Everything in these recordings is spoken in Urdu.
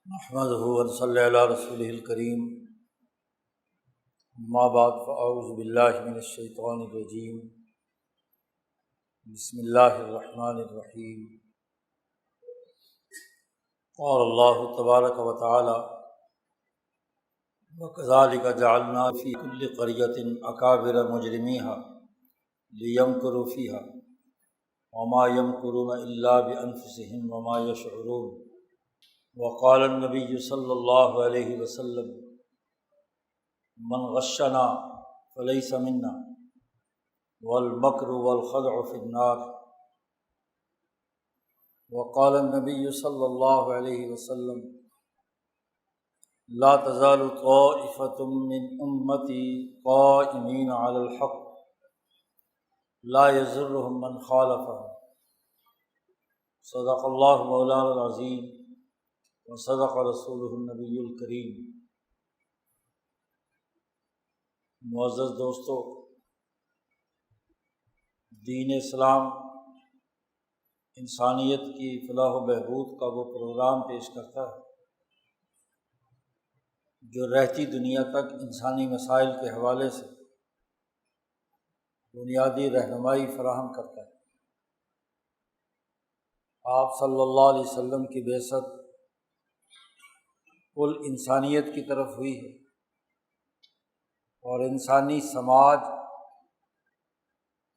نحمدہ ونصلی علی رسولہ الکریم، اما بعد فاعوذ باللہ من الشیطان الرجیم، بسم اللہ الرحمن الرحیم۔ قال اللہ تبارک و تعالی وَكَذَلِكَ جَعَلْنَا فِي كُلِّ قَرْيَةٍ أَكَابِرَ مُجْرِمِيهَا لِيَمْكُرُوا فِيهَا وَمَا يَمْكُرُونَ إِلَّا بِأَنفُسِهِمْ وَمَا يَشْعُرُونَ۔ وقال النبی صلی اللہ علیہ وسلم من غشنا فلیس منا والمکر والخدع فی النار۔ وقال النبی صلی اللہ علیہ وسلم لا تزال طائفة من امتی قائمین علی الحق لا یضرهم من خالفهم۔ صدق اللہ مولانا العظیم وصدق رسولہ النبی الکریم۔ معزز دوستو، دین اسلام انسانیت کی فلاح و بہبود کا وہ پروگرام پیش کرتا ہے جو رہتی دنیا تک انسانی مسائل کے حوالے سے بنیادی رہنمائی فراہم کرتا ہے۔ آپ صلی اللہ علیہ وسلم کی بعثت کل انسانیت کی طرف ہوئی ہے اور انسانی سماج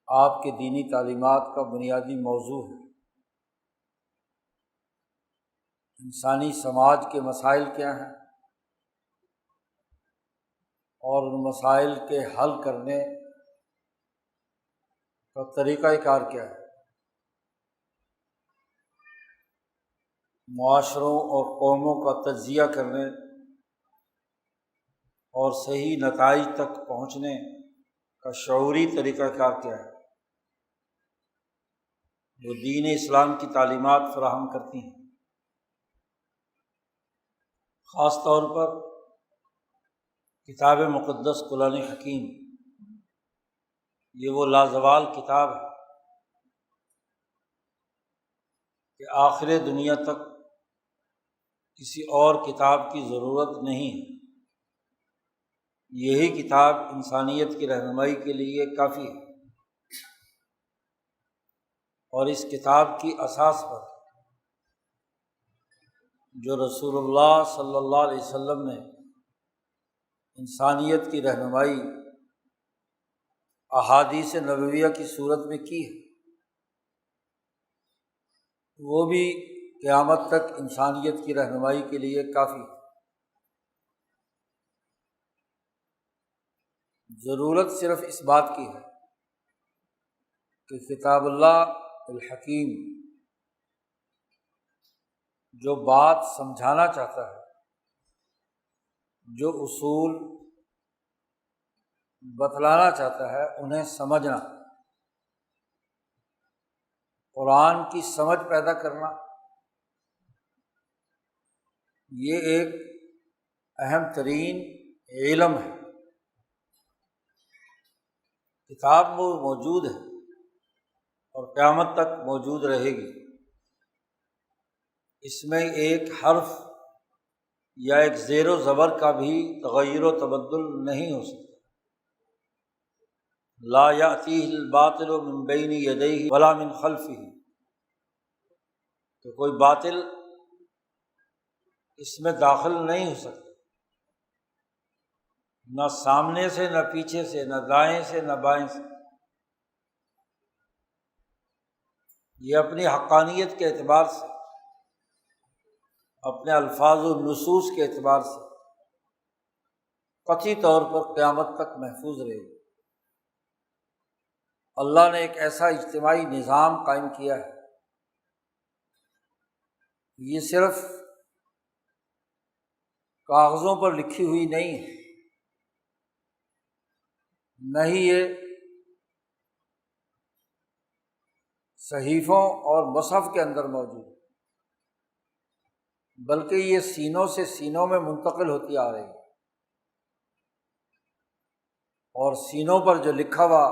آپ کے دینی تعلیمات کا بنیادی موضوع ہے۔ انسانی سماج کے مسائل کیا ہیں اور ان مسائل کے حل کرنے کا طریقہ کار کیا ہے، معاشروں اور قوموں کا تجزیہ کرنے اور صحیح نتائج تک پہنچنے کا شعوری طریقہ کار کیا ہے، جو دین اسلام کی تعلیمات فراہم کرتی ہیں۔ خاص طور پر کتاب مقدس قرآن حکیم، یہ وہ لازوال کتاب ہے کہ آخر دنیا تک کسی اور کتاب کی ضرورت نہیں ہے، یہی کتاب انسانیت کی رہنمائی کے لیے کافی ہے۔ اور اس کتاب کی اساس پر جو رسول اللہ صلی اللہ علیہ وسلم نے انسانیت کی رہنمائی احادیث نبویہ کی صورت میں کی ہے، وہ بھی قیامت تک انسانیت کی رہنمائی کے لیے کافی ہے۔ ضرورت صرف اس بات کی ہے کہ کتاب اللہ الحکیم جو بات سمجھانا چاہتا ہے، جو اصول بتلانا چاہتا ہے، انہیں سمجھنا، قرآن کی سمجھ پیدا کرنا، یہ ایک اہم ترین علم ہے۔ کتاب وہ موجود ہے اور قیامت تک موجود رہے گی، اس میں ایک حرف یا ایک زیر و زبر کا بھی تغیر و تبدل نہیں ہو سکتا۔ لا یأتیہ الباطل من بین یدیہ ولا من خلفہ، کہ کوئی باطل اس میں داخل نہیں ہو سکتا، نہ سامنے سے نہ پیچھے سے، نہ دائیں سے نہ بائیں سے۔ یہ اپنی حقانیت کے اعتبار سے، اپنے الفاظ و نصوص کے اعتبار سے قطعی طور پر قیامت تک محفوظ رہے گی۔ اللہ نے ایک ایسا اجتماعی نظام قائم کیا ہے، یہ صرف کاغذوں پر لکھی ہوئی نہیں ہے، نہ ہی یہ صحیفوں اور مصحف کے اندر موجود ہے، بلکہ یہ سینوں سے سینوں میں منتقل ہوتی آ رہی ہے، اور سینوں پر جو لکھا ہوا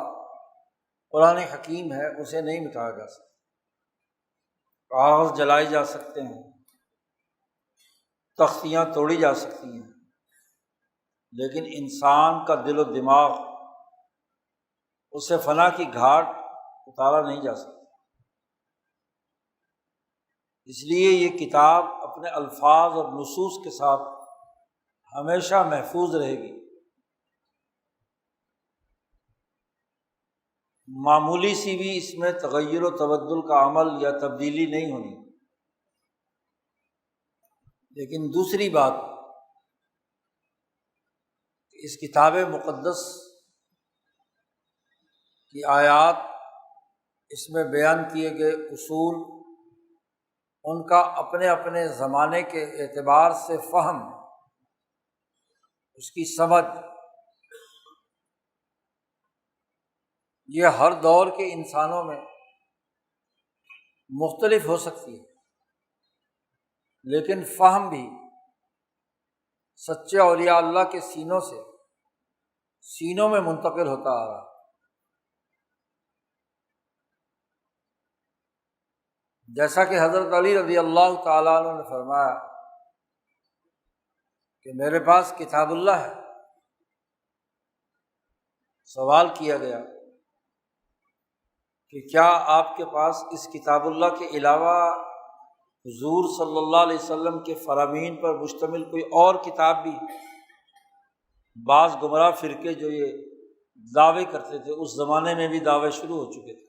قرآن حکیم ہے اسے نہیں مٹایا جا سکتا۔ کاغذ جلائے جا سکتے ہیں، تختیاں توڑی جا سکتی ہیں، لیکن انسان کا دل و دماغ، اسے فنا کی گھاٹ اتارا نہیں جا سکتا۔ اس لیے یہ کتاب اپنے الفاظ اور نصوص کے ساتھ ہمیشہ محفوظ رہے گی، معمولی سی بھی اس میں تغیر و تبدل کا عمل یا تبدیلی نہیں ہونی۔ لیکن دوسری بات، اس کتاب مقدس کی آیات، اس میں بیان کیے گئے اصول، ان کا اپنے اپنے زمانے کے اعتبار سے فہم، اس کی سمجھ، یہ ہر دور کے انسانوں میں مختلف ہو سکتی ہے، لیکن فہم بھی سچے اولیاء اللہ کے سینوں میں منتقل ہوتا آ رہا ہے۔ جیسا کہ حضرت علی رضی اللہ تعالیٰ عنہ نے فرمایا کہ میرے پاس کتاب اللہ ہے۔ سوال کیا گیا کہ کیا آپ کے پاس اس کتاب اللہ کے علاوہ حضور صلی اللہ علیہ وسلم کے فرامین پر مشتمل کوئی اور کتاب بھی؟ بعض گمراہ فرقے جو یہ دعوے کرتے تھے، اس زمانے میں بھی دعوے شروع ہو چکے تھے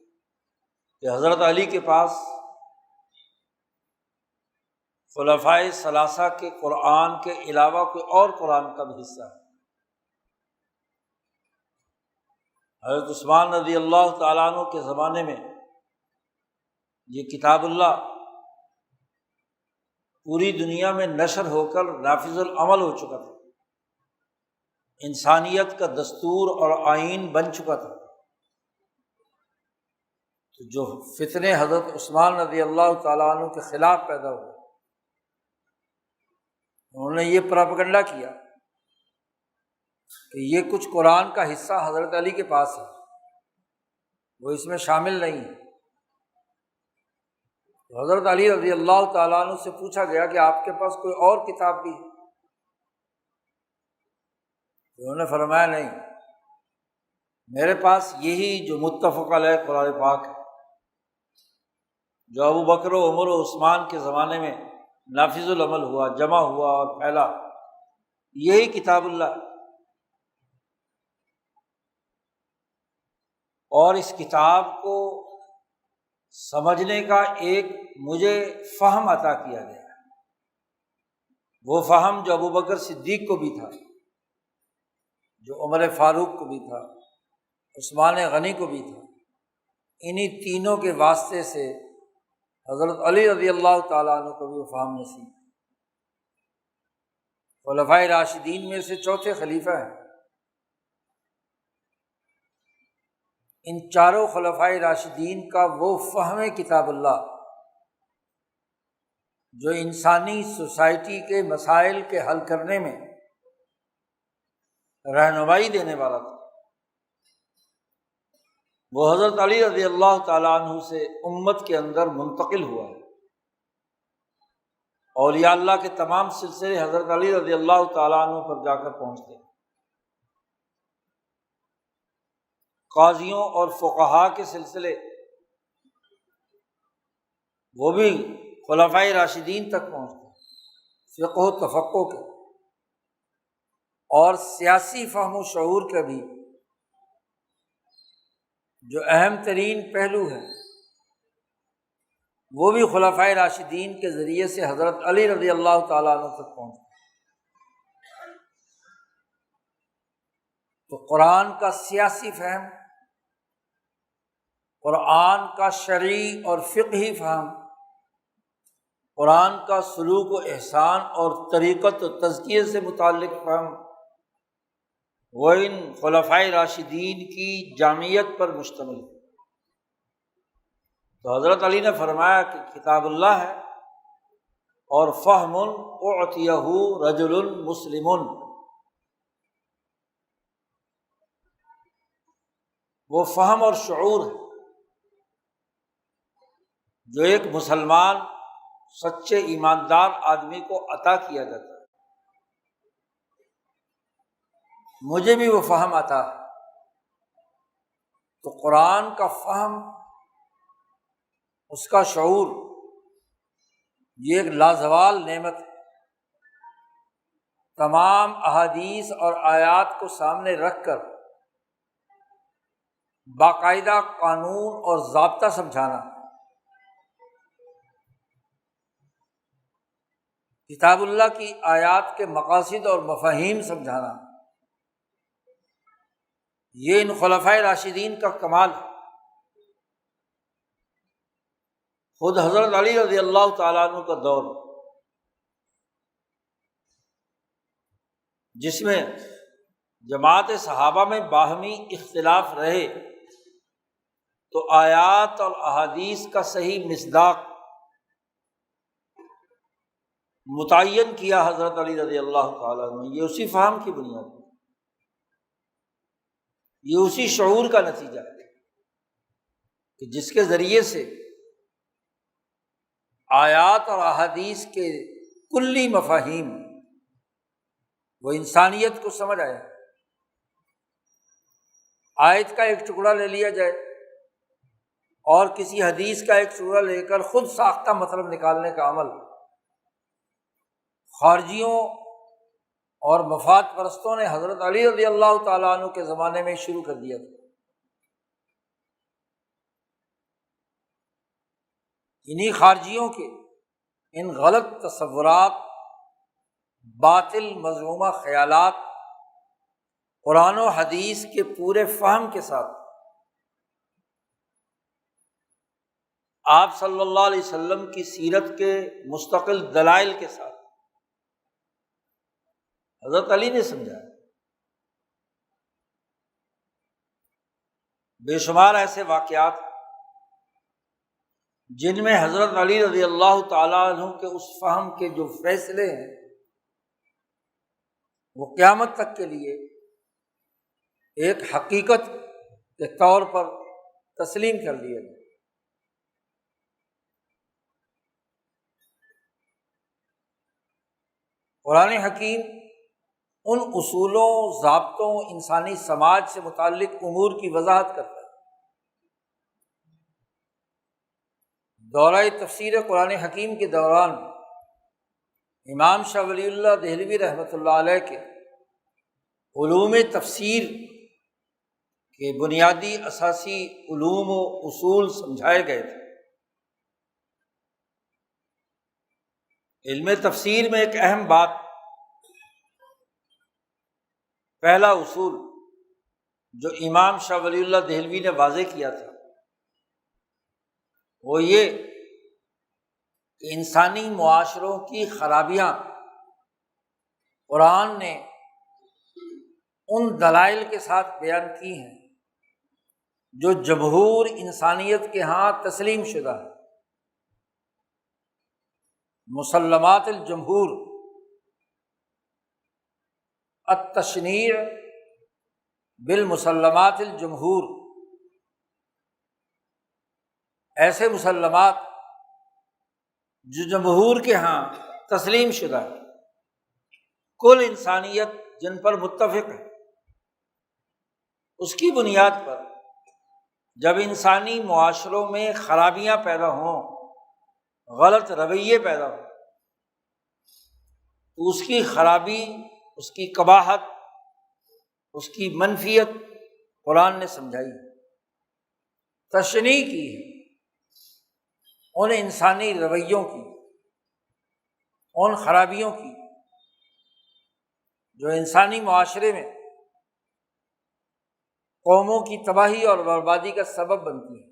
کہ حضرت علی کے پاس خلفائے ثلاثہ کے قرآن کے علاوہ کوئی اور قرآن کا بھی حصہ ہے۔ حضرت عثمان رضی اللہ تعالیٰ عنہ کے زمانے میں یہ کتاب اللہ پوری دنیا میں نشر ہو کر نافذ العمل ہو چکا تھا، انسانیت کا دستور اور آئین بن چکا تھا۔ تو جو فتنے حضرت عثمان رضی اللہ تعالیٰ عنہ کے خلاف پیدا ہوئے، انہوں نے یہ پروپیگنڈا کیا کہ یہ کچھ قرآن کا حصہ حضرت علی کے پاس ہے، وہ اس میں شامل نہیں ہے۔ تو حضرت علی رضی اللہ تعالیٰ عنہ سے پوچھا گیا کہ آپ کے پاس کوئی اور کتاب بھی ہے؟ انہوں نے فرمایا نہیں، میرے پاس یہی جو متفق علیہ قرآن پاک ہے، جو ابو بکر و عمر و عثمان کے زمانے میں نافذ العمل ہوا، جمع ہوا اور پھیلا، یہی کتاب اللہ ہے۔ اور اس کتاب کو سمجھنے کا ایک مجھے فہم عطا کیا گیا ہے، وہ فہم جو ابو بکر صدیق کو بھی تھا، جو عمر فاروق کو بھی تھا، عثمان غنی کو بھی تھا، انہی تینوں کے واسطے سے حضرت علی رضی اللہ تعالیٰ عنہ کو بھی وہ فہم نصیب۔ خلفائے راشدین میں سے چوتھے خلیفہ ہیں۔ ان چاروں خلفائے راشدین کا وہ فہم کتاب اللہ جو انسانی سوسائٹی کے مسائل کے حل کرنے میں رہنمائی دینے والا تھا، وہ حضرت علی رضی اللہ تعالیٰ عنہ سے امت کے اندر منتقل ہوا ہے۔ اولیاء اللہ کے تمام سلسلے حضرت علی رضی اللہ تعالیٰ عنہ پر جا کر پہنچتے ہیں۔ قاضیوں اور فقہاء کے سلسلے وہ بھی خلفائے راشدین تک پہنچتے ہیں، فقہ و تفقہ کے، اور سیاسی فہم و شعور کے بھی جو اہم ترین پہلو ہے، وہ بھی خلفائے راشدین کے ذریعے سے حضرت علی رضی اللہ تعالیٰ عنہ تک پہنچتے ہیں۔ تو قرآن کا سیاسی فہم، قرآن کا شرعی اور فقہی فہم، قرآن کا سلوک و احسان اور طریقت و تزکیے سے متعلق فہم، وہ ان خلفائے راشدین کی جامعیت پر مشتمل ہے۔ تو حضرت علی نے فرمایا کہ کتاب اللہ ہے اور فہم اعطیہ رجل مسلم، وہ فہم اور شعور ہے جو ایک مسلمان سچے ایماندار آدمی کو عطا کیا جاتا ہے۔ مجھے بھی وہ فہم آتا ہے۔ تو قرآن کا فہم، اس کا شعور، یہ ایک لازوال نعمت ہے۔ تمام احادیث اور آیات کو سامنے رکھ کر باقاعدہ قانون اور ضابطہ سمجھانا، کتاب اللہ کی آیات کے مقاصد اور مفاہیم سمجھانا، یہ ان خلفائے راشدین کا کمال ہے۔ خود حضرت علی رضی اللہ تعالیٰ عنہ کا دور، جس میں جماعت صحابہ میں باہمی اختلاف رہے، تو آیات اور احادیث کا صحیح مصداق متعین کیا حضرت علی رضی اللہ تعالیٰ عنہ۔ یہ اسی فہم کی بنیاد ہے، یہ اسی شعور کا نتیجہ ہے کہ جس کے ذریعے سے آیات اور احادیث کے کلی مفاہیم وہ انسانیت کو سمجھ آیا۔ آیت کا ایک ٹکڑا لے لیا جائے اور کسی حدیث کا ایک ٹکڑا لے کر خود ساختہ مطلب نکالنے کا عمل خارجیوں اور مفاد پرستوں نے حضرت علی رضی اللہ تعالیٰ عنہ کے زمانے میں شروع کر دیا تھا۔ انہی خارجیوں کے ان غلط تصورات، باطل مذمومہ خیالات، قرآن و حدیث کے پورے فہم کے ساتھ آپ صلی اللہ علیہ وسلم کی سیرت کے مستقل دلائل کے ساتھ حضرت علی نے سمجھایا۔ بے شمار ایسے واقعات جن میں حضرت علی رضی اللہ تعالیٰ عنہ کے اس فہم کے جو فیصلے ہیں وہ قیامت تک کے لیے ایک حقیقت کے طور پر تسلیم کر لیے گئے۔ قرآن حکیم ان اصولوں، ضابطوں، انسانی سماج سے متعلق امور کی وضاحت کرتا ہے۔ دورہ تفسیر قرآن حکیم کے دوران امام شاہ ولی اللہ دہلوی رحمۃ اللہ علیہ کے علوم تفسیر کے بنیادی اساسی علوم و اصول سمجھائے گئے تھے۔ علم تفسیر میں ایک اہم بات، پہلا اصول جو امام شاہ ولی اللہ دہلوی نے واضح کیا تھا وہ یہ کہ انسانی معاشروں کی خرابیاں قرآن نے ان دلائل کے ساتھ بیان کی ہیں جو جمہور انسانیت کے ہاں تسلیم شدہ ہے۔ مسلمات الجمہور، التشنیع بالمسلمات الجمہور، ایسے مسلمات جو جمہور کے ہاں تسلیم شدہ ہے، کل انسانیت جن پر متفق ہے، اس کی بنیاد پر جب انسانی معاشروں میں خرابیاں پیدا ہوں، غلط رویے پیدا ہوں، تو اس کی خرابی، اس کی قباحت، اس کی منفیت قرآن نے سمجھائی، تشریح کی ہے ان انسانی رویوں کی، ان خرابیوں کی جو انسانی معاشرے میں قوموں کی تباہی اور بربادی کا سبب بنتی ہیں،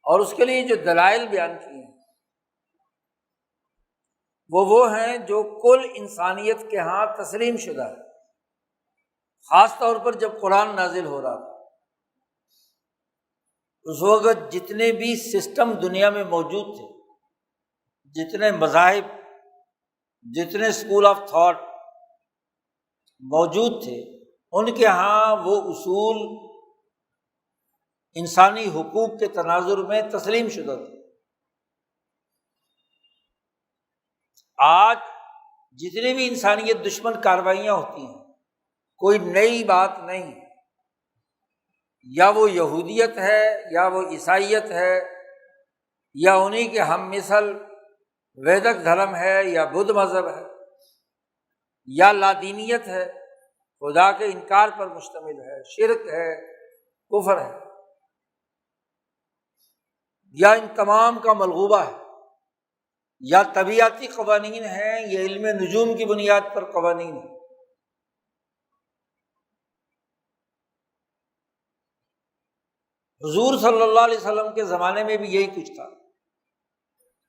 اور اس کے لیے جو دلائل بیان کیے ہیں وہ ہیں جو کل انسانیت کے ہاں تسلیم شدہ ہے۔ خاص طور پر جب قرآن نازل ہو رہا تھا، اس وقت جتنے بھی سسٹم دنیا میں موجود تھے، جتنے مذاہب، جتنے اسکول آف تھاٹ موجود تھے، ان کے ہاں وہ اصول انسانی حقوق کے تناظر میں تسلیم شدہ تھے۔ آج جتنی بھی انسانیت دشمن کارروائیاں ہوتی ہیں، کوئی نئی بات نہیں، یا وہ یہودیت ہے یا وہ عیسائیت ہے یا انہی کے ہم مثل ویدک دھرم ہے یا بدھ مذہب ہے یا لادینیت ہے، خدا کے انکار پر مشتمل ہے، شرک ہے، کفر ہے، یا ان تمام کا ملغوبہ ہے، یا طبیعتی قوانین ہیں، یا علم نجوم کی بنیاد پر قوانین ہیں۔ حضور صلی اللہ علیہ وسلم کے زمانے میں بھی یہی کچھ تھا،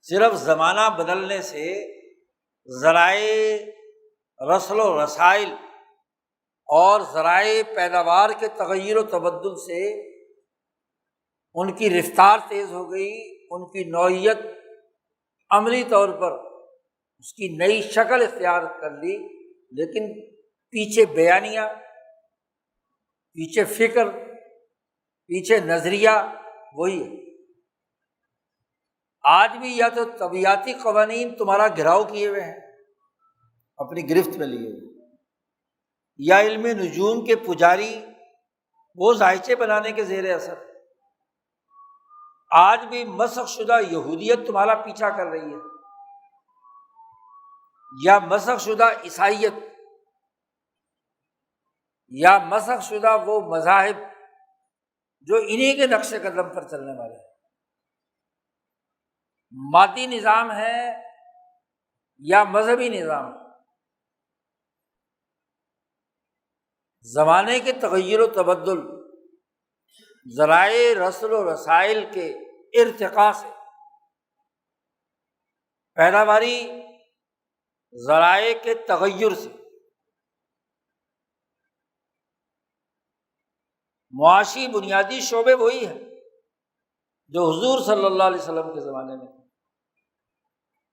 صرف زمانہ بدلنے سے ذرائع رسل و رسائل اور ذرائع پیداوار کے تغیر و تبدل سے ان کی رفتار تیز ہو گئی، ان کی نوعیت عملی طور پر اس کی نئی شکل اختیار کر لی، لیکن پیچھے بیانیہ، پیچھے فکر، پیچھے نظریہ وہی ہے۔ آج بھی یا تو طبیعتی قوانین تمہارا گھراؤ کیے ہوئے ہیں، اپنی گرفت میں لیے ہوئے، یا علم نجوم کے پجاری وہ ذائچے بنانے کے زیر اثر۔ آج بھی مسخ شدہ یہودیت تمہارا پیچھا کر رہی ہے، یا مسخ شدہ عیسائیت، یا مسخ شدہ وہ مذاہب جو انہی کے نقش قدم پر چلنے والے ہیں۔ مادی نظام ہے یا مذہبی نظام، زمانے کے تغیر و تبدل، ذرائع رسل و رسائل کے ارتقاء سے، پیداواری ذرائع کے تغیر سے، معاشی بنیادی شعبے وہی ہیں جو حضور صلی اللہ علیہ وسلم کے زمانے میں تھے۔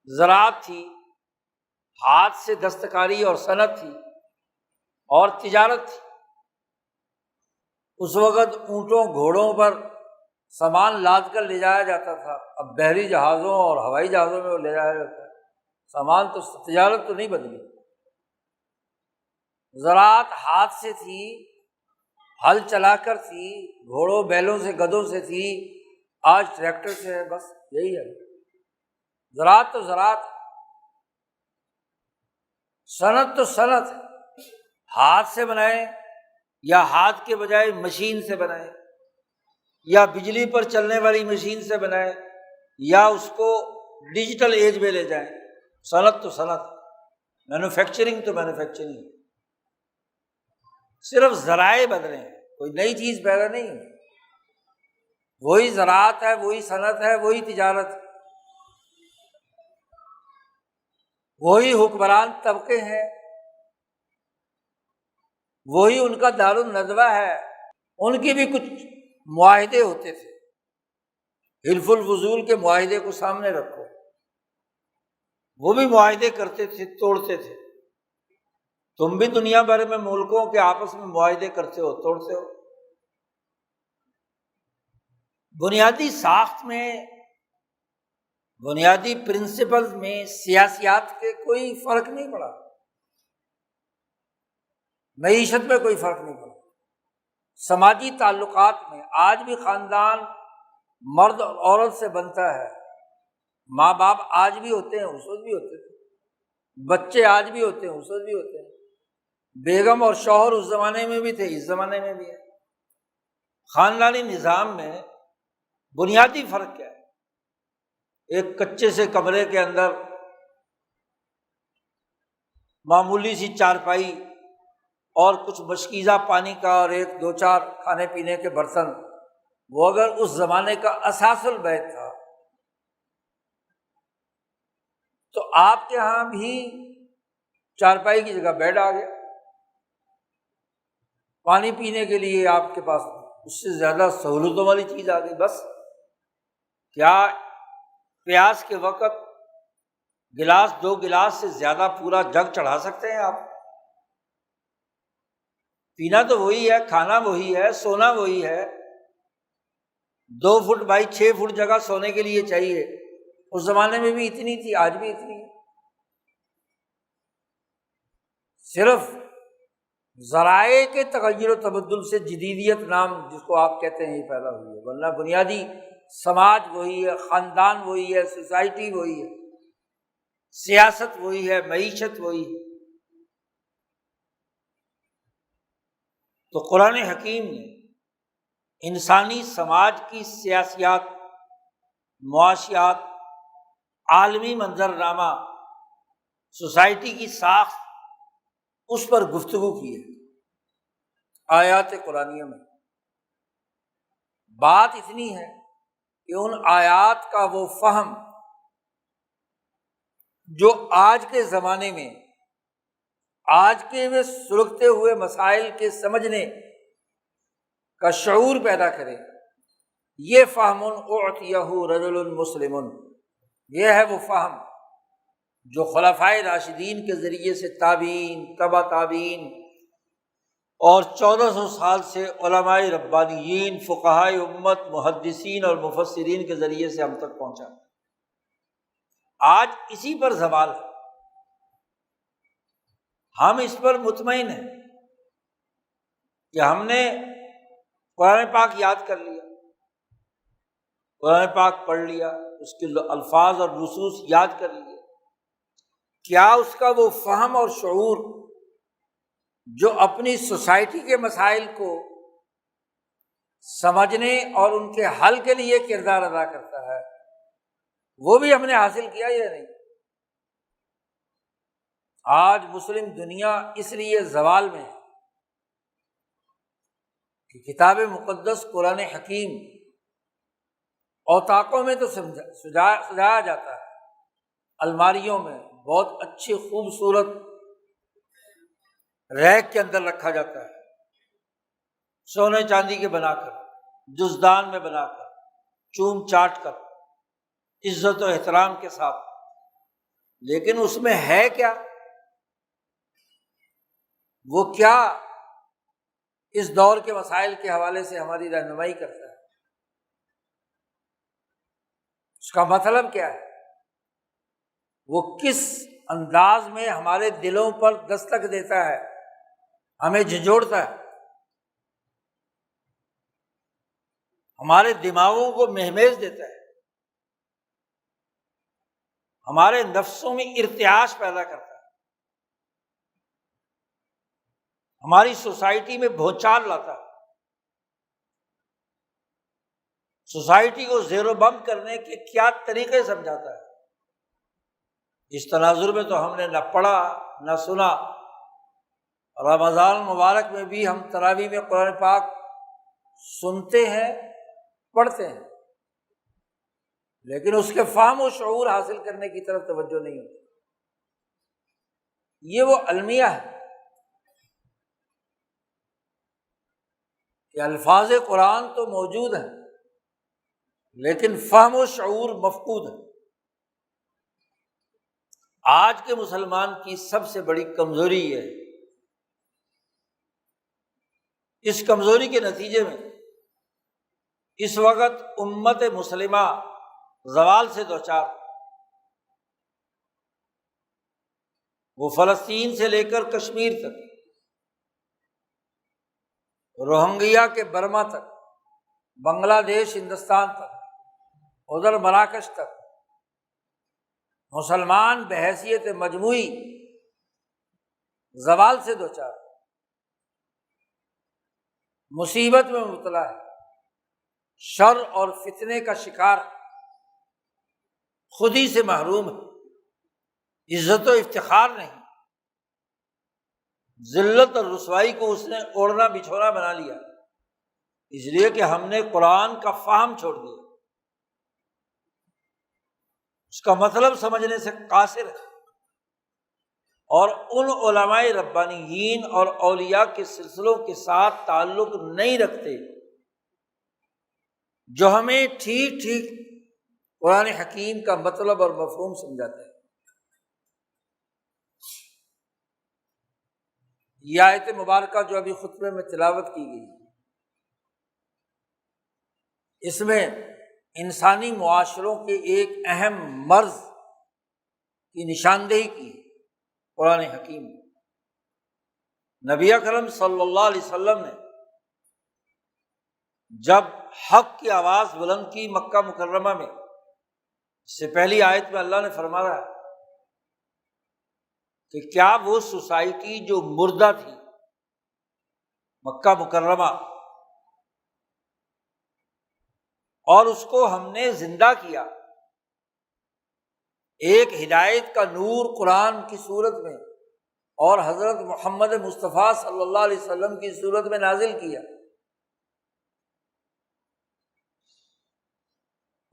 زراعت تھی، ہاتھ سے دستکاری اور صنعت تھی، اور تجارت تھی۔ اس وقت اونٹوں گھوڑوں پر سامان لاد کر لے جایا جاتا تھا، اب بحری جہازوں اور ہوائی جہازوں میں وہ لے جایا جاتا ہے۔ سامان تو، تجارت تو نہیں بدلی۔ زراعت ہاتھ سے تھی، ہل چلا کر تھی، گھوڑوں بیلوں سے گدوں سے تھی، آج ٹریکٹر سے ہے، بس یہی ہے۔ زراعت تو زراعت، صنعت تو صنعت ہے، ہاتھ سے بنائے یا ہاتھ کے بجائے مشین سے بنائے، یا بجلی پر چلنے والی مشین سے بنائے، یا اس کو ڈیجیٹل ایج میں لے جائیں، صنعت تو صنعت، مینوفیکچرنگ تو مینوفیکچرنگ، صرف ذرائع بدلے ہیں، کوئی نئی چیز پیدا نہیں ہے۔ وہی زراعت ہے، وہی صنعت ہے، وہی تجارت ہے، وہی حکمران طبقے ہیں، وہی ان کا دارالندوہ ہے۔ ان کی بھی کچھ معاہدے ہوتے تھے، حلف الفضول کے معاہدے کو سامنے رکھو، وہ بھی معاہدے کرتے تھے، توڑتے تھے۔ تم بھی دنیا بھر میں ملکوں کے آپس میں معاہدے کرتے ہو، توڑتے ہو۔ بنیادی ساخت میں، بنیادی پرنسپل میں سیاسیات کے کوئی فرق نہیں پڑا، معیشت میں کوئی فرق نہیں پڑا، سماجی تعلقات میں آج بھی خاندان مرد اور عورت سے بنتا ہے، ماں باپ آج بھی ہوتے ہیں، اس وقت بھی ہوتے تھے، بچے آج بھی ہوتے ہیں، اس وقت بھی ہوتے ہیں، بیگم اور شوہر اس زمانے میں بھی تھے، اس زمانے میں بھی ہے۔ خاندانی نظام میں بنیادی فرق کیا ہے؟ ایک کچے سے کمرے کے اندر معمولی سی چارپائی اور کچھ مشکیزہ پانی کا اور ایک دو چار کھانے پینے کے برتن، وہ اگر اس زمانے کا اساس البیت تھا تو آپ کے ہاں بھی چارپائی کی جگہ بیڈ آ گیا، پانی پینے کے لیے آپ کے پاس اس سے زیادہ سہولتوں والی چیز آ گئی۔ بس کیا پیاس کے وقت گلاس دو گلاس سے زیادہ پورا جگ چڑھا سکتے ہیں آپ؟ پینا تو وہی ہے، کھانا وہی ہے، سونا وہی ہے۔ 2 فٹ بائی 6 فٹ جگہ سونے کے لیے چاہیے، اس زمانے میں بھی اتنی تھی، آج بھی اتنی ہے۔ صرف ذرائع کے تغیر و تبدل سے جدیدیت نام جس کو آپ کہتے ہیں یہ پیدا ہوئی ہے، ورنہ بنیادی سماج وہی ہے، خاندان وہی ہے، سوسائٹی وہی ہے، سیاست وہی ہے، معیشت وہی ہے۔ تو قرآن حکیم نے انسانی سماج کی سیاسیات، معاشیات، عالمی منظرنامہ، سوسائٹی کی ساخت، اس پر گفتگو کی ہے آیات قرآنیہ میں۔ بات اتنی ہے کہ ان آیات کا وہ فہم جو آج کے زمانے میں آج کے وہ سلگتے ہوئے مسائل کے سمجھنے کا شعور پیدا کرے، یہ فہم اعطیہ رجل مسلم، یہ ہے وہ فہم جو خلفائے راشدین کے ذریعے سے تابعین، تبع تابعین اور 1400 سال سے علماء ربانیین، فقہائے امت، محدثین اور مفسرین کے ذریعے سے ہم تک پہنچا۔ آج اسی پر زوال ہے، ہم اس پر مطمئن ہیں کہ ہم نے قرآن پاک یاد کر لیا، قرآن پاک پڑھ لیا، اس کے الفاظ اور نصوص یاد کر لیے، کیا اس کا وہ فہم اور شعور جو اپنی سوسائٹی کے مسائل کو سمجھنے اور ان کے حل کے لیے کردار ادا کرتا ہے، وہ بھی ہم نے حاصل کیا یا نہیں؟ آج مسلم دنیا اس لیے زوال میں ہے کہ کتاب مقدس قرآن حکیم اوطاقوں میں تو سجایا جاتا ہے، الماریوں میں بہت اچھی خوبصورت ریک کے اندر رکھا جاتا ہے، سونے چاندی کے بنا کر، جزدان میں بنا کر، چوم چاٹ کر، عزت و احترام کے ساتھ، لیکن اس میں ہے کیا؟ وہ کیا اس دور کے مسائل کے حوالے سے ہماری رہنمائی کرتا ہے؟ اس کا مطلب کیا ہے؟ وہ کس انداز میں ہمارے دلوں پر دستک دیتا ہے، ہمیں جھنجھوڑتا ہے، ہمارے دماغوں کو مہمیز دیتا ہے، ہمارے نفسوں میں ارتعاش پیدا کرتا ہے، ہماری سوسائٹی میں بھونچال لاتا ہے، سوسائٹی کو زیر و بم کرنے کے کیا طریقے سمجھاتا ہے۔ اس تناظر میں تو ہم نے نہ پڑھا نہ سنا۔ رمضان مبارک میں بھی ہم تراویح میں قرآن پاک سنتے ہیں، پڑھتے ہیں، لیکن اس کے فہم و شعور حاصل کرنے کی طرف توجہ نہیں ہوتی۔ یہ وہ المیہ ہے کہ الفاظ قرآن تو موجود ہیں لیکن فہم و شعور مفقود ہے۔ آج کے مسلمان کی سب سے بڑی کمزوری ہے، اس کمزوری کے نتیجے میں اس وقت امت مسلمہ زوال سے دوچار، وہ فلسطین سے لے کر کشمیر تک، روہنگیا کے برما تک، بنگلہ دیش، ہندوستان تک، ادھر مراکش تک، مسلمان بحیثیت مجموعی زوال سے دوچار، مصیبت میں مبتلا ہے، شر اور فتنے کا شکار، خود ہی سے محروم ہے، عزت و افتخار نہیں، ذلت اور رسوائی کو اس نے اوڑھنا بچھونا بنا لیا، اس لیے کہ ہم نے قرآن کا فہم چھوڑ دیا، اس کا مطلب سمجھنے سے قاصر ہے، اور ان علماء ربانیین اور اولیاء کے سلسلوں کے ساتھ تعلق نہیں رکھتے جو ہمیں ٹھیک ٹھیک قرآن حکیم کا مطلب اور مفہوم سمجھاتے ہیں۔ یہ آیت مبارکہ جو ابھی خطبے میں تلاوت کی گئی، اس میں انسانی معاشروں کے ایک اہم مرض کی نشاندہی کی قرآن حکیم، نبی اکرم صلی اللہ علیہ وسلم نے جب حق کی آواز بلند کی مکہ مکرمہ میں، اس سے پہلی آیت میں اللہ نے فرمایا کہ کیا وہ سوسائٹی جو مردہ تھی مکہ مکرمہ، اور اس کو ہم نے زندہ کیا ایک ہدایت کا نور قرآن کی صورت میں اور حضرت محمد مصطفیٰ صلی اللہ علیہ وسلم کی صورت میں نازل کیا،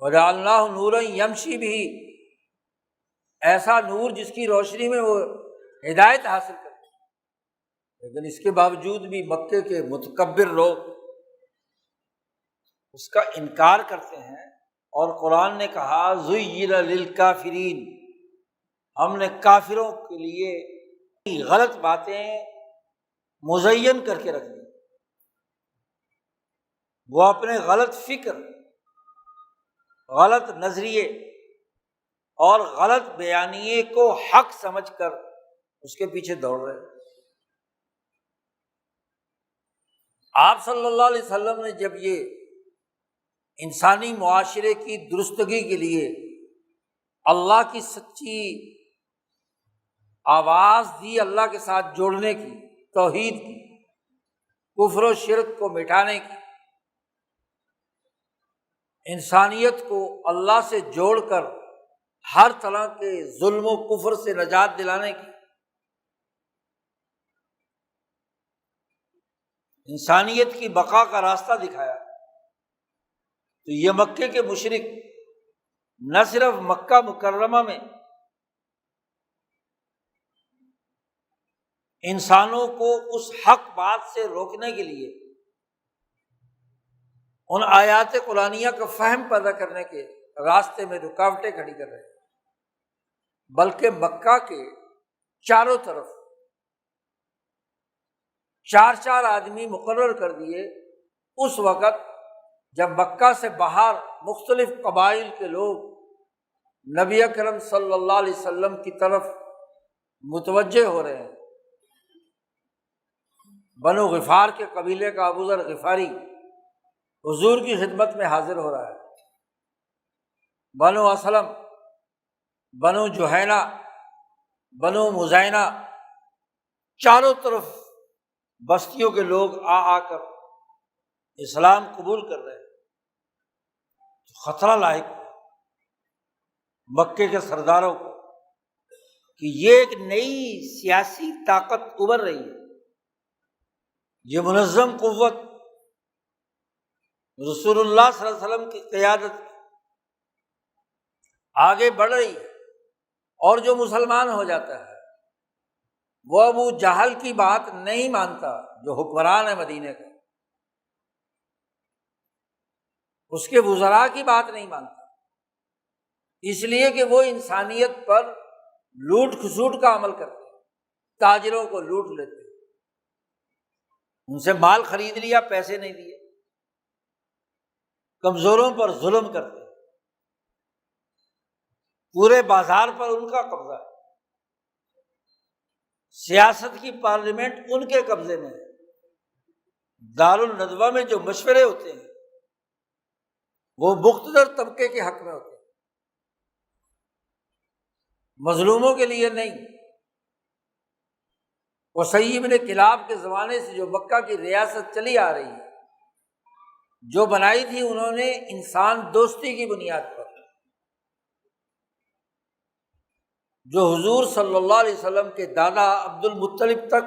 وَجَعَلْنَاهُ نُورًا يَمْشِي بِهِ، ایسا نور جس کی روشنی میں وہ ہدایت حاصل کرتے، لیکن اس کے باوجود بھی مکے کے متکبر لوگ اس کا انکار کرتے ہیں، اور قرآن نے کہا زُيِّنَ لِلْكَافِرِينَ، ہم نے کافروں کے لیے غلط باتیں مزین کر کے رکھ دی، وہ اپنے غلط فکر، غلط نظریے اور غلط بیانیے کو حق سمجھ کر اس کے پیچھے دوڑ رہے ہیں۔ آپ صلی اللہ علیہ وسلم نے جب یہ انسانی معاشرے کی درستگی کے لیے اللہ کی سچی آواز دی، اللہ کے ساتھ جوڑنے کی، توحید کی، کفر و شرک کو مٹانے کی، انسانیت کو اللہ سے جوڑ کر ہر طرح کے ظلم و کفر سے نجات دلانے کی، انسانیت کی بقا کا راستہ دکھایا، تو یہ مکے کے مشرک نہ صرف مکہ مکرمہ میں انسانوں کو اس حق بات سے روکنے کے لیے، ان آیات قرآنیہ کا فہم پیدا کرنے کے راستے میں رکاوٹیں کھڑی کر رہے ہیں، بلکہ مکہ کے چاروں طرف چار چار آدمی مقرر کر دیے اس وقت جب مکہ سے باہر مختلف قبائل کے لوگ نبی اکرم صلی اللہ علیہ وسلم کی طرف متوجہ ہو رہے ہیں۔ بنو غفار کے قبیلے کا ابو ذر غفاری حضور کی خدمت میں حاضر ہو رہا ہے، بنو اسلم، بنو جوہینہ، بنو مزینہ، چاروں طرف بستیوں کے لوگ آ کر اسلام قبول کر رہے ہیں، تو خطرہ لاحق ہے مکے کے سرداروں کو کہ یہ ایک نئی سیاسی طاقت ابھر رہی ہے، یہ منظم قوت رسول اللہ صلی اللہ علیہ وسلم کی قیادت آگے بڑھ رہی ہے، اور جو مسلمان ہو جاتا ہے وہ ابو جہل کی بات نہیں مانتا، جو حکمران ہے مدینے کا، اس کے وزراء کی بات نہیں مانتا، اس لیے کہ وہ انسانیت پر لوٹ کھسوٹ کا عمل کرتے ہیں، تاجروں کو لوٹ لیتے ہیں، ان سے مال خرید لیا، پیسے نہیں دیے، کمزوروں پر ظلم کرتے ہیں، پورے بازار پر ان کا قبضہ ہے، سیاست کی پارلیمنٹ ان کے قبضے میں ہے، دارالندوہ میں جو مشورے ہوتے ہیں وہ مقتدر طبقے کے حق میں ہوتے ہیں، مظلوموں کے لیے نہیں۔ قصی بن کلاب کے زمانے سے جو مکہ کی ریاست چلی آ رہی ہے، جو بنائی تھی انہوں نے انسان دوستی کی بنیاد پر، جو حضور صلی اللہ علیہ وسلم کے دادا عبد المطلب تک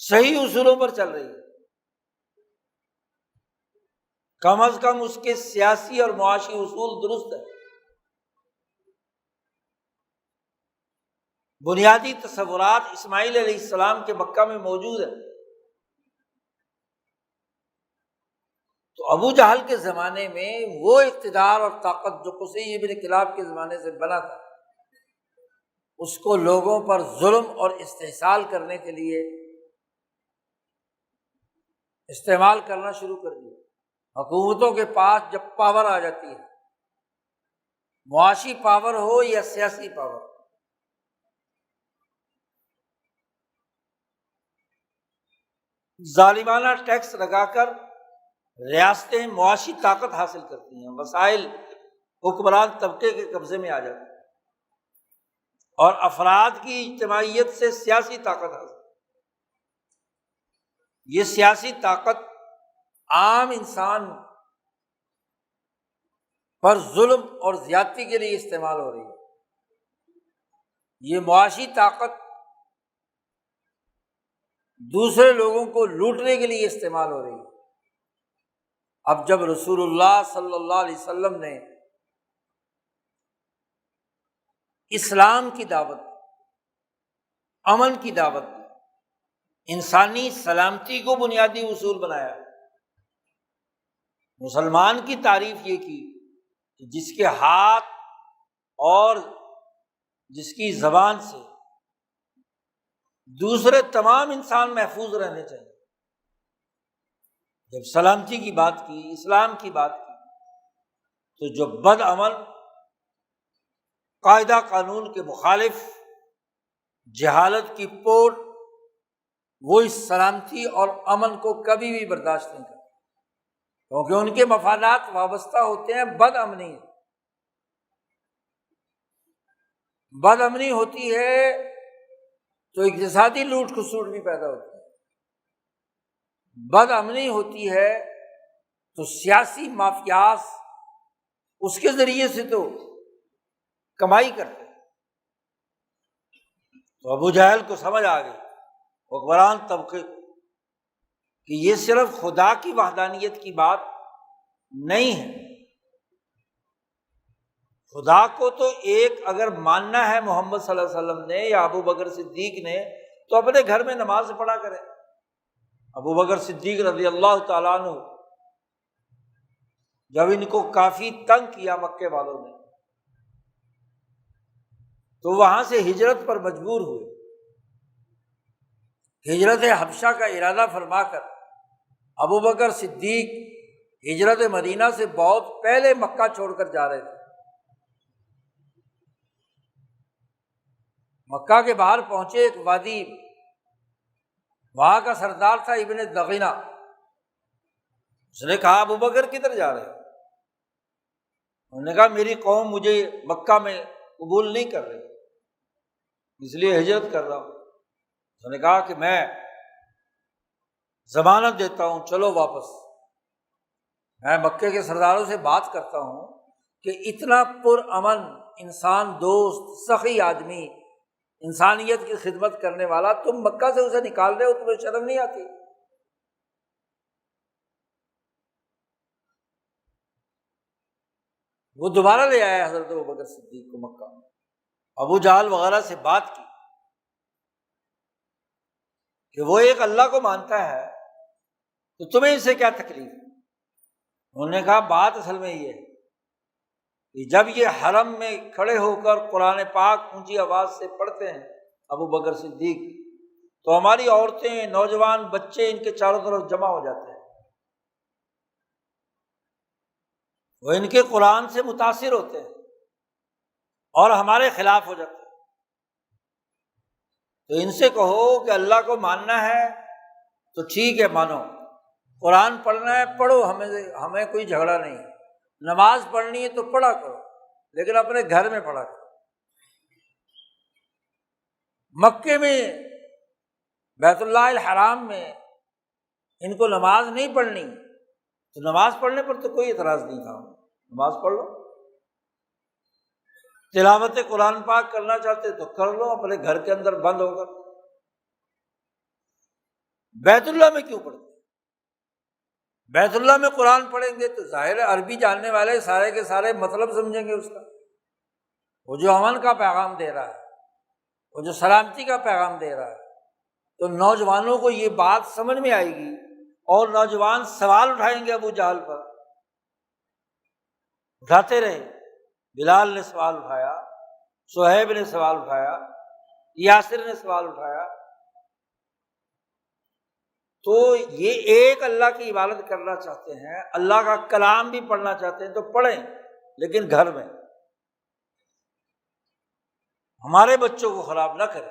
صحیح اصولوں پر چل رہی ہے، کم از کم اس کے سیاسی اور معاشی اصول درست ہے، بنیادی تصورات اسماعیل علیہ السلام کے مکہ میں موجود ہیں۔ تو ابو جہل کے زمانے میں وہ اقتدار اور طاقت جو قصی بن کلاب کے زمانے سے بنا تھا، اس کو لوگوں پر ظلم اور استحصال کرنے کے لیے استعمال کرنا شروع کر دیا۔ حکومتوں کے پاس جب پاور آ جاتی ہے، معاشی پاور ہو یا سیاسی پاور، ظالمانہ ٹیکس لگا کر ریاستیں معاشی طاقت حاصل کرتی ہیں، وسائل حکمران طبقے کے قبضے میں آ جاتے ہیں، اور افراد کی اجتماعیت سے سیاسی طاقت حاصل، یہ سیاسی طاقت عام انسان پر ظلم اور زیادتی کے لیے استعمال ہو رہی ہے، یہ معاشی طاقت دوسرے لوگوں کو لوٹنے کے لیے استعمال ہو رہی ہے۔ اب جب رسول اللہ صلی اللہ علیہ وسلم نے اسلام کی دعوت، امن کی دعوت دی، انسانی سلامتی کو بنیادی اصول بنایا، مسلمان کی تعریف یہ کی کہ جس کے ہاتھ اور جس کی زبان سے دوسرے تمام انسان محفوظ رہنے چاہیے۔ جب سلامتی کی بات کی، اسلام کی بات کی، تو جو بد عمل، قاعدہ قانون کے مخالف، جہالت کی پوٹ، وہ اس سلامتی اور امن کو کبھی بھی برداشت نہیں کرتے، کیونکہ ان کے مفادات وابستہ ہوتے ہیں بد امنی۔ بد امنی ہوتی ہے تو اقتصادی لوٹ کھسوٹ بھی پیدا ہوتی ہے، بد امنی ہوتی ہے تو سیاسی مافیاز اس کے ذریعے سے تو کمائی کرتے ہیں۔ تو ابو جہل کو سمجھ آ گئی، حکمران طبقے کو، کہ یہ صرف خدا کی وحدانیت کی بات نہیں ہے، خدا کو تو ایک اگر ماننا ہے محمد صلی اللہ علیہ وسلم نے یا ابو بکر صدیق نے، تو اپنے گھر میں نماز پڑھا کرے۔ ابو بکر صدیق رضی اللہ تعالیٰ عنہ جب ان کو کافی تنگ کیا مکے والوں نے، تو وہاں سے ہجرت پر مجبور ہوئے، ہجرت حبشہ کا ارادہ فرما کر ابو بکر صدیق ہجرت مدینہ سے بہت پہلے مکہ چھوڑ کر جا رہے تھے۔ مکہ کے باہر پہنچے ایک وادی، وہاں کا سردار تھا ابن دغینہ۔ اس نے کہا ابو بکر کدھر جا رہے ہو؟ انہوں نے کہا میری قوم مجھے مکہ میں قبول نہیں کر رہی، اس لیے ہجرت کر رہا ہوں۔ اس نے کہا کہ میں ضمانت دیتا ہوں، چلو واپس۔ میں مکے کے سرداروں سے بات کرتا ہوں کہ اتنا پرامن انسان دوست سخی آدمی، انسانیت کی خدمت کرنے والا، تم مکہ سے اسے نکال رہے ہو، تمہیں شرم نہیں آتی؟ وہ دوبارہ لے آیا حضرت ابوبکر صدیق کو مکہ میں، ابو جہل وغیرہ سے بات کی کہ وہ ایک اللہ کو مانتا ہے تو تمہیں اس سے کیا تکلیف؟ انہوں نے کہا بات اصل میں یہ ہے کہ جب یہ حرم میں کھڑے ہو کر قرآن پاک اونچی آواز سے پڑھتے ہیں ابو بکر صدیق، تو ہماری عورتیں، نوجوان، بچے ان کے چاروں طرف جمع ہو جاتے ہیں، وہ ان کے قرآن سے متاثر ہوتے ہیں اور ہمارے خلاف ہو جاتے ہیں۔ تو ان سے کہو کہ اللہ کو ماننا ہے تو ٹھیک ہے مانو، قرآن پڑھنا ہے پڑھو، ہمیں کوئی جھگڑا نہیں، نماز پڑھنی ہے تو پڑھا کرو، لیکن اپنے گھر میں پڑھا کرو۔ مکے میں بیت اللہ الحرام میں ان کو نماز نہیں پڑھنی، تو نماز پڑھنے پر تو کوئی اعتراض نہیں تھا، نماز پڑھ لو۔ تلاوت قرآن پاک کرنا چاہتے تو کر لو اپنے گھر کے اندر بند ہو کر، بیت اللہ میں کیوں پڑھتے؟ بیت اللہ میں قرآن پڑھیں گے تو ظاہر ہے عربی جاننے والے سارے کے سارے مطلب سمجھیں گے اس کا، وہ جو امن کا پیغام دے رہا ہے، وہ جو سلامتی کا پیغام دے رہا ہے، تو نوجوانوں کو یہ بات سمجھ میں آئے گی اور نوجوان سوال اٹھائیں گے ابو جہل پر، اٹھاتے رہے۔ بلال نے سوال اٹھایا، صہیب نے سوال اٹھایا، یاسر نے سوال اٹھایا۔ تو یہ ایک اللہ کی عبادت کرنا چاہتے ہیں، اللہ کا کلام بھی پڑھنا چاہتے ہیں تو پڑھیں، لیکن گھر میں، ہمارے بچوں کو خراب نہ کریں۔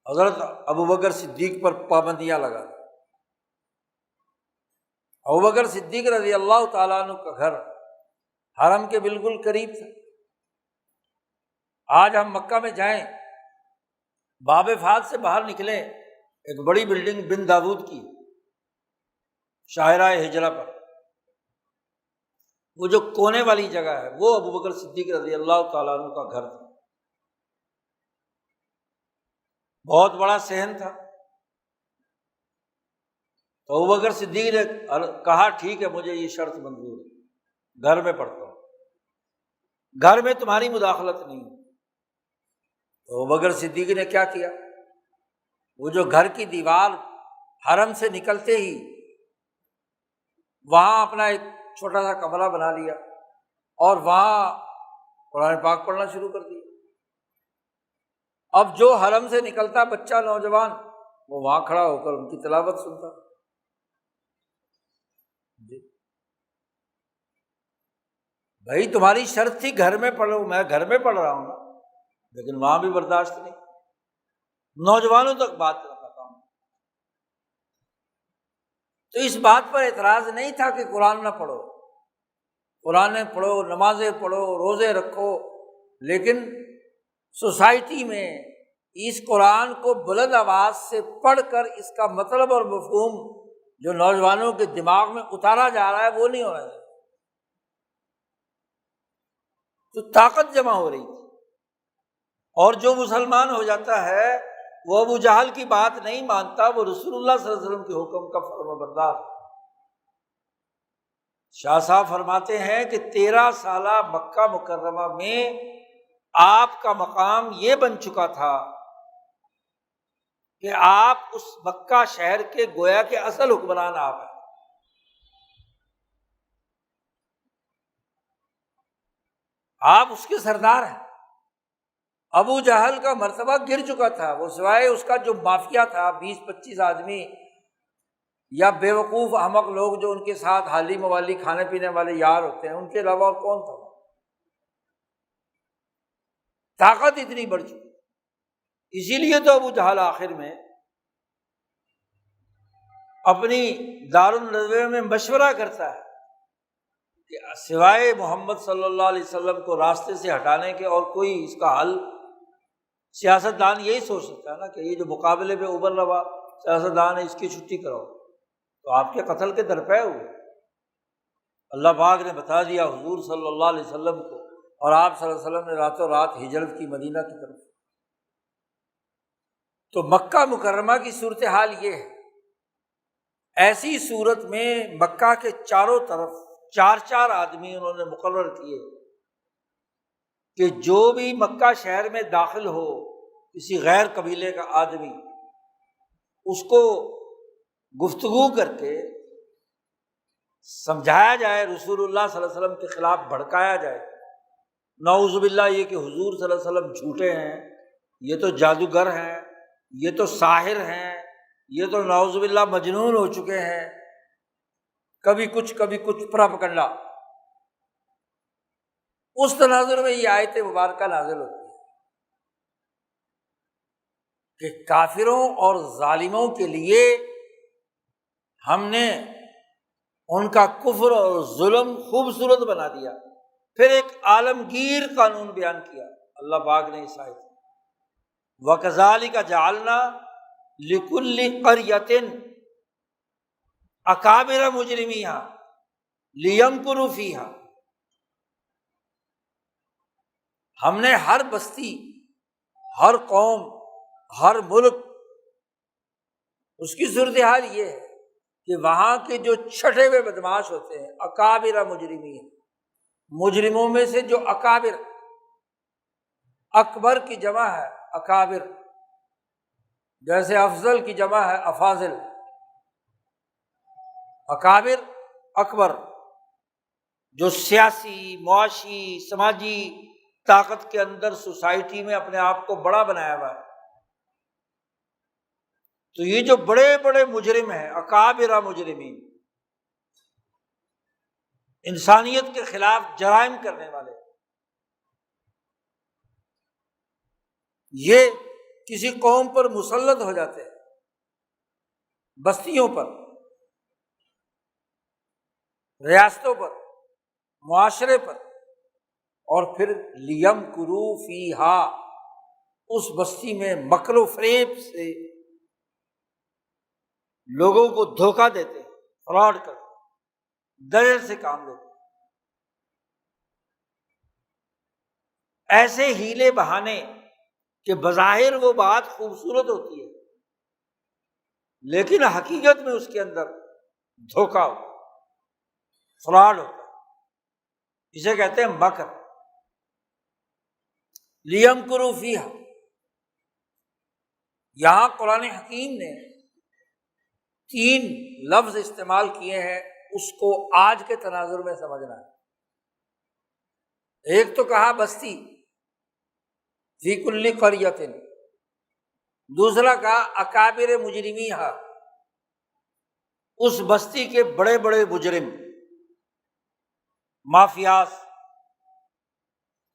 حضرت ابوبکر صدیق پر پابندیاں لگا دی۔ ابوبکر صدیق رضی اللہ تعالیٰ عنہ کا گھر حرم کے بالکل قریب تھا۔ آج ہم مکہ میں جائیں، باب فات سے باہر نکلیں، ایک بڑی بلڈنگ بن داود کی شاہراہ ہجرہ پر، وہ جو کونے والی جگہ ہے وہ ابوبکر صدیق رضی اللہ تعالیٰ عنہ کا گھر تھا۔ بہت بڑا صحن تھا۔ تو ابوبکر صدیق نے کہا ٹھیک ہے، مجھے یہ شرط منظور ہے، گھر میں پڑھتا ہوں، گھر میں تمہاری مداخلت نہیں۔ تو ابوبکر صدیق نے کیا کیا، وہ جو گھر کی دیوار حرم سے نکلتے ہی وہاں اپنا ایک چھوٹا سا کمرہ بنا لیا اور وہاں قرآن پاک پڑھنا شروع کر دیا۔ اب جو حرم سے نکلتا بچہ نوجوان وہ وہاں کھڑا ہو کر ان کی تلاوت سنتا۔ جی بھائی تمہاری شرط تھی گھر میں پڑھو، میں گھر میں پڑھ رہا ہوں نا، لیکن وہاں بھی برداشت نہیں، نوجوانوں تک بات رکھتا ہوں۔ تو اس بات پر اعتراض نہیں تھا کہ قرآن نہ پڑھو، قرآن پڑھو، نمازیں پڑھو، روزے رکھو، لیکن سوسائٹی میں اس قرآن کو بلند آواز سے پڑھ کر اس کا مطلب اور مفہوم جو نوجوانوں کے دماغ میں اتارا جا رہا ہے وہ نہیں ہونا چاہیے۔ تو طاقت جمع ہو رہی تھی، اور جو مسلمان ہو جاتا ہے وہ ابو جہل کی بات نہیں مانتا، وہ رسول اللہ صلی اللہ علیہ وسلم کے حکم کا فرمانبردار۔ شاہ صاحب فرماتے ہیں کہ 13 سالہ مکہ مکرمہ میں آپ کا مقام یہ بن چکا تھا کہ آپ اس مکہ شہر کے گویا کے اصل حکمران آپ ہیں۔ آپ اس کے سردار ہیں۔ ابو جہل کا مرتبہ گر چکا تھا، وہ سوائے اس کا جو مافیا تھا 20-25 آدمی یا بیوقوف احمق لوگ جو ان کے ساتھ حالی موالی کھانے پینے والے یار ہوتے ہیں، ان کے علاوہ اور کون تھا؟ طاقت اتنی بڑھ چکی۔ اسی لیے تو ابو جہل آخر میں اپنی دارالندوہ میں مشورہ کرتا ہے کہ سوائے محمد صلی اللہ علیہ وسلم کو راستے سے ہٹانے کے اور کوئی اس کا حل، سیاست دان یہی سوچ سکتا ہے نا کہ یہ جو مقابلے پہ ابھر رہا سیاست دان ہے اس کی چھٹی کراؤ، تو آپ کے قتل کے درپے ہوئے۔ اللہ پاک نے بتا دیا حضور صلی اللہ علیہ وسلم کو، اور آپ صلی اللہ علیہ وسلم نے راتوں رات ہجرت کی مدینہ کی طرف۔ تو مکہ مکرمہ کی صورتحال یہ ہے۔ ایسی صورت میں مکہ کے چاروں طرف 4 آدمی انہوں نے مقرر کیے کہ جو بھی مکہ شہر میں داخل ہو کسی غیر قبیلے کا آدمی، اس کو گفتگو کر کے سمجھایا جائے، رسول اللہ صلی اللہ علیہ وسلم کے خلاف بھڑکایا جائے، نعوذ باللہ یہ کہ حضور صلی اللہ علیہ وسلم جھوٹے ہیں، یہ تو جادوگر ہیں، یہ تو ساحر ہیں، یہ تو نعوذ باللہ مجنون ہو چکے ہیں، کبھی کچھ پراپگنڈا۔ اس تناظر میں یہ آیت مبارکہ نازل ہوتی ہے کہ کافروں اور ظالموں کے لیے ہم نے ان کا کفر اور ظلم خوبصورت بنا دیا۔ پھر ایک عالمگیر قانون بیان کیا اللہ پاک نے اس آیت میں، وَكَذَلِكَ جَعَلْنَا لِكُلِّ قَرْيَةٍ أَكَابِرَ مُجْرِمِيهَا لِيَمْكُرُوا فِيهَا۔ ہم نے ہر بستی، ہر قوم، ہر ملک، اس کی صورتحال یہ ہے کہ وہاں کے جو چھٹے ہوئے بدماش ہوتے ہیں، اکابر مجرمین، مجرموں میں سے جو اکابر، اکبر کی جمع ہے اکابر، جیسے افضل کی جمع ہے افاضل، اکابر اکبر، جو سیاسی، معاشی، سماجی طاقت کے اندر سوسائٹی میں اپنے آپ کو بڑا بنایا ہوا ہے۔ تو یہ جو بڑے بڑے مجرم ہیں، اکابر مجرمین، انسانیت کے خلاف جرائم کرنے والے، یہ کسی قوم پر مسلط ہو جاتے ہیں، بستیوں پر، ریاستوں پر، معاشرے پر، اور پھر لیمکروا فیہا، اس بستی میں مکر و فریب سے لوگوں کو دھوکہ دیتے ہیں، فراڈ کرتے ہیں، دجل سے کام لیتے ہیں۔ ایسے ہیلے بہانے کہ بظاہر وہ بات خوبصورت ہوتی ہے لیکن حقیقت میں اس کے اندر دھوکہ ہوتا ہے، فراڈ ہوتا ہے، اسے کہتے ہیں مکر۔ لیمکروا فیہا، یہاں قرآن حکیم نے 3 لفظ استعمال کیے ہیں، اس کو آج کے تناظر میں سمجھنا ہے۔ ایک تو کہا بستی، فی کل قریۃ، دوسرا کہا اکابر مجرمیہا، اس بستی کے بڑے بڑے مجرم، مافیاز،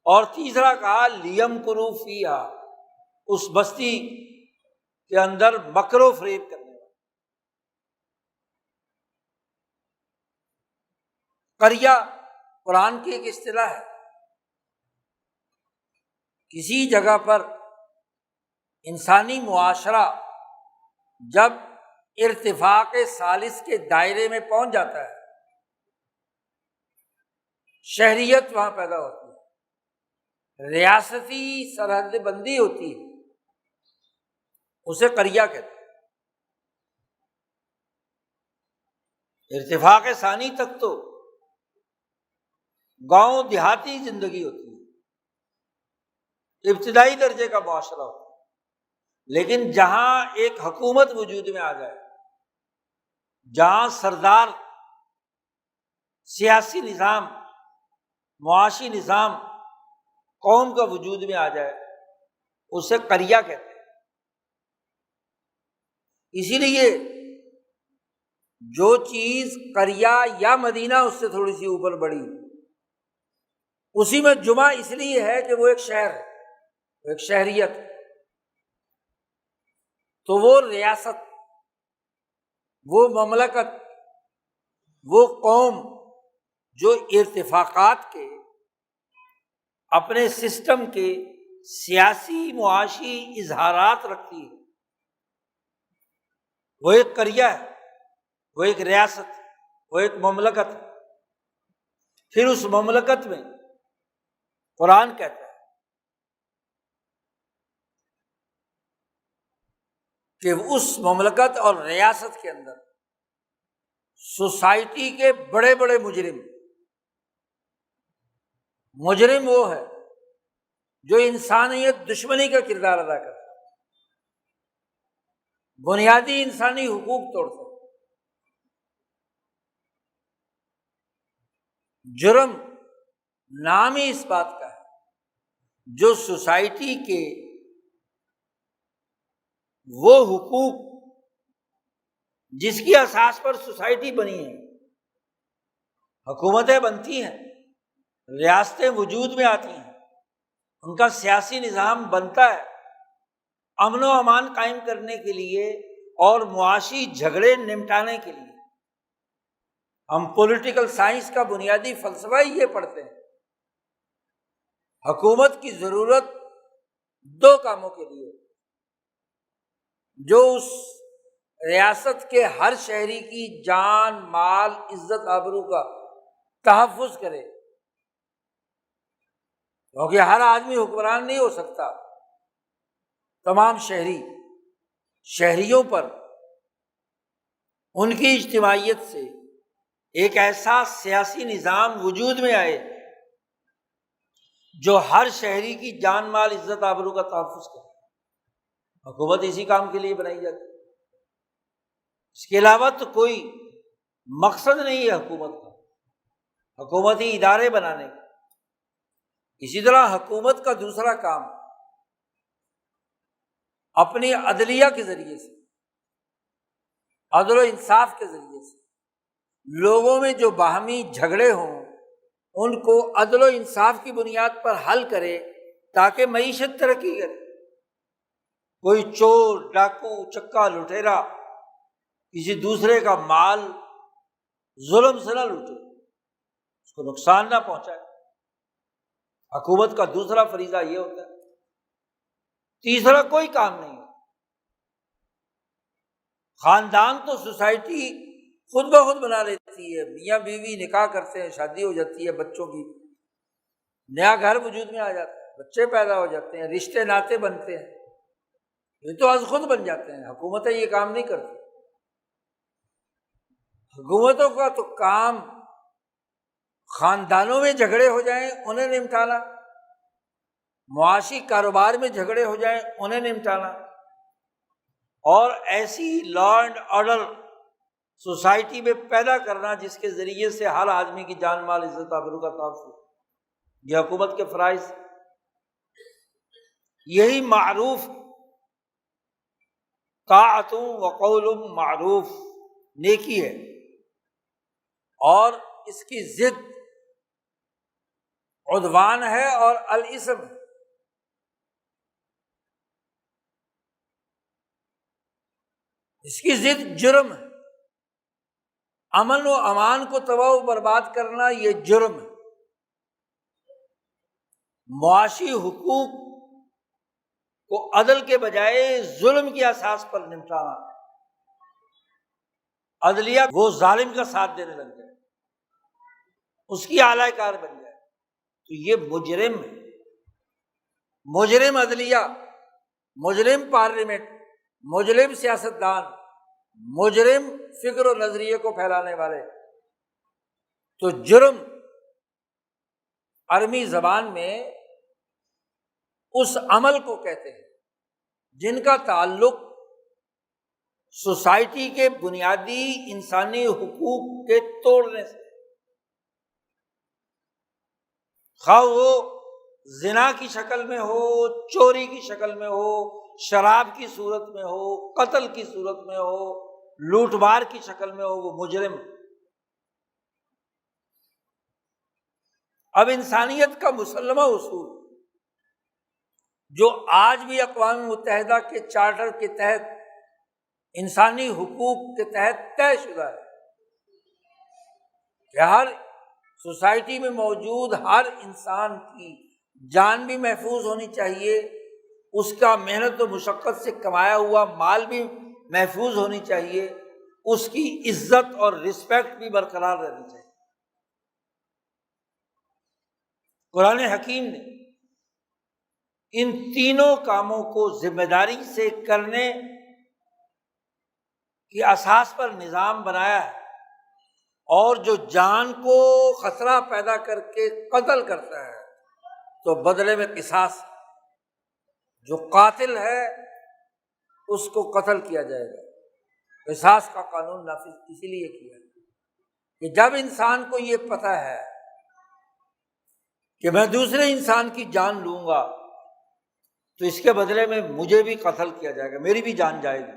اور تیسرا کہا لیمکروا فیہا، اس بستی کے اندر مکر و فریب کرنے والا۔ قریہ قرآن کی ایک اصطلاح ہے، کسی جگہ پر انسانی معاشرہ جب ارتفاق ثالث کے دائرے میں پہنچ جاتا ہے، شہریت وہاں پیدا ہوتی ہے، ریاستی سرحد بندی ہوتی ہے، اسے قریہ کہتے ہیں۔ ارتفاق ثانی تک تو گاؤں دیہاتی زندگی ہوتی ہے، ابتدائی درجے کا معاشرہ ہوتا ہے، لیکن جہاں ایک حکومت وجود میں آ جائے، جہاں سردار، سیاسی نظام، معاشی نظام قوم کا وجود میں آ جائے، اسے قریہ کہتے ہیں۔ اسی لیے جو چیز قریہ یا مدینہ اس سے تھوڑی سی اوپر بڑھی، اسی میں جمعہ اس لیے ہے کہ وہ ایک شہر ہے، ایک شہریت، تو وہ ریاست، وہ مملکت، وہ قوم جو ارتفاقات کے، اپنے سسٹم کے سیاسی معاشی اظہارات رکھتی ہے، وہ ایک قریہ ہے، وہ ایک ریاست، وہ ایک مملکت۔ پھر اس مملکت میں قرآن کہتا ہے کہ اس مملکت اور ریاست کے اندر سوسائٹی کے بڑے بڑے مجرم وہ ہے جو انسانیت دشمنی کا کردار ادا کرتا ہے، بنیادی انسانی حقوق توڑتا ہے۔ جرم نام ہی اس بات کا ہے جو سوسائٹی کے وہ حقوق جس کی اساس پر سوسائٹی بنی ہے، حکومتیں بنتی ہیں، ریاستیں وجود میں آتی ہیں، ان کا سیاسی نظام بنتا ہے امن و امان قائم کرنے کے لیے اور معاشی جھگڑے نمٹانے کے لیے۔ ہم پولیٹیکل سائنس کا بنیادی فلسفہ ہی یہ پڑھتے ہیں۔ حکومت کی ضرورت 2 کاموں کے لیے، جو اس ریاست کے ہر شہری کی جان، مال، عزت، آبرو کا تحفظ کرے، کیونکہ ہر آدمی حکمران نہیں ہو سکتا۔ تمام شہریوں پر ان کی اجتماعیت سے ایک ایسا سیاسی نظام وجود میں آئے جو ہر شہری کی جان، مال، عزت، آبرو کا تحفظ کرے۔ حکومت اسی کام کے لیے بنائی جاتی ہے، اس کے علاوہ تو کوئی مقصد نہیں ہے حکومت کا، حکومتی ادارے بنانے کا۔ اسی طرح حکومت کا دوسرا کام اپنی عدلیہ کے ذریعے سے، عدل و انصاف کے ذریعے سے لوگوں میں جو باہمی جھگڑے ہوں ان کو عدل و انصاف کی بنیاد پر حل کرے تاکہ معیشت ترقی کرے۔ کوئی چور ڈاکو چکا لٹیرا کسی دوسرے کا مال ظلم سے نہ لوٹے، اس کو نقصان نہ پہنچائے۔ حکومت کا دوسرا فریضہ یہ ہوتا ہے۔ تیسرا کوئی کام نہیں ہے۔ خاندان تو سوسائٹی خود بخود بنا لیتی ہے، میاں بیوی نکاح کرتے ہیں، شادی ہو جاتی ہے، بچوں کی نیا گھر وجود میں آ جاتا ہے، بچے پیدا ہو جاتے ہیں، رشتے ناطے بنتے ہیں، یہ تو از خود بن جاتے ہیں۔ حکومتیں یہ کام نہیں کرتی۔ حکومتوں کا تو کام خاندانوں میں جھگڑے ہو جائیں انہیں نمٹانا، معاشی کاروبار میں جھگڑے ہو جائیں انہیں نمٹانا، اور ایسی لا اینڈ آرڈر سوسائٹی میں پیدا کرنا جس کے ذریعے سے ہر آدمی کی جان مال عزت آبرو کا تحفظ۔ یہ حکومت کے فرائض، یہی معروف طاعت و قول معروف نیکی ہے، اور اس کی ضد عدوان ہے اور الاسم۔ اس کی ضد جرم ہے، امن و امان کو تباہ و برباد کرنا یہ جرم ہے۔ معاشی حقوق کو عدل کے بجائے ظلم کی اساس پر نمٹانا، عدلیہ وہ ظالم کا ساتھ دینے لگ جائے، اس کی اعلی کار بن جائے، تو یہ مجرم ہے۔ مجرم عدلیہ، مجرم پارلیمنٹ، مجرم سیاستدان، مجرم فکر و نظریے کو پھیلانے والے۔ تو جرم عربی زبان میں اس عمل کو کہتے ہیں جن کا تعلق سوسائٹی کے بنیادی انسانی حقوق کے توڑنے سے، خواہ وہ زنا کی شکل میں ہو، چوری کی شکل میں ہو، شراب کی صورت میں ہو، قتل کی صورت میں ہو، لوٹ مار کی شکل میں ہو، وہ مجرم۔ اب انسانیت کا مسلمہ اصول جو آج بھی اقوام متحدہ کے چارٹر کے تحت انسانی حقوق کے تحت طے شدہ ہے کہ ہر سوسائٹی میں موجود ہر انسان کی جان بھی محفوظ ہونی چاہیے، اس کا محنت و مشقت سے کمایا ہوا مال بھی محفوظ ہونی چاہیے، اس کی عزت اور رسپیکٹ بھی برقرار رہنی چاہیے۔ قرآن حکیم نے ان تینوں کاموں کو ذمہ داری سے کرنے کی اساس پر نظام بنایا ہے، اور جو جان کو خطرہ پیدا کر کے قتل کرتا ہے تو بدلے میں قصاص، جو قاتل ہے اس کو قتل کیا جائے گا۔ قصاص کا قانون نافذ اسی لیے کیا کہ جب انسان کو یہ پتہ ہے کہ میں دوسرے انسان کی جان لوں گا تو اس کے بدلے میں مجھے بھی قتل کیا جائے گا، میری بھی جان جائے گی،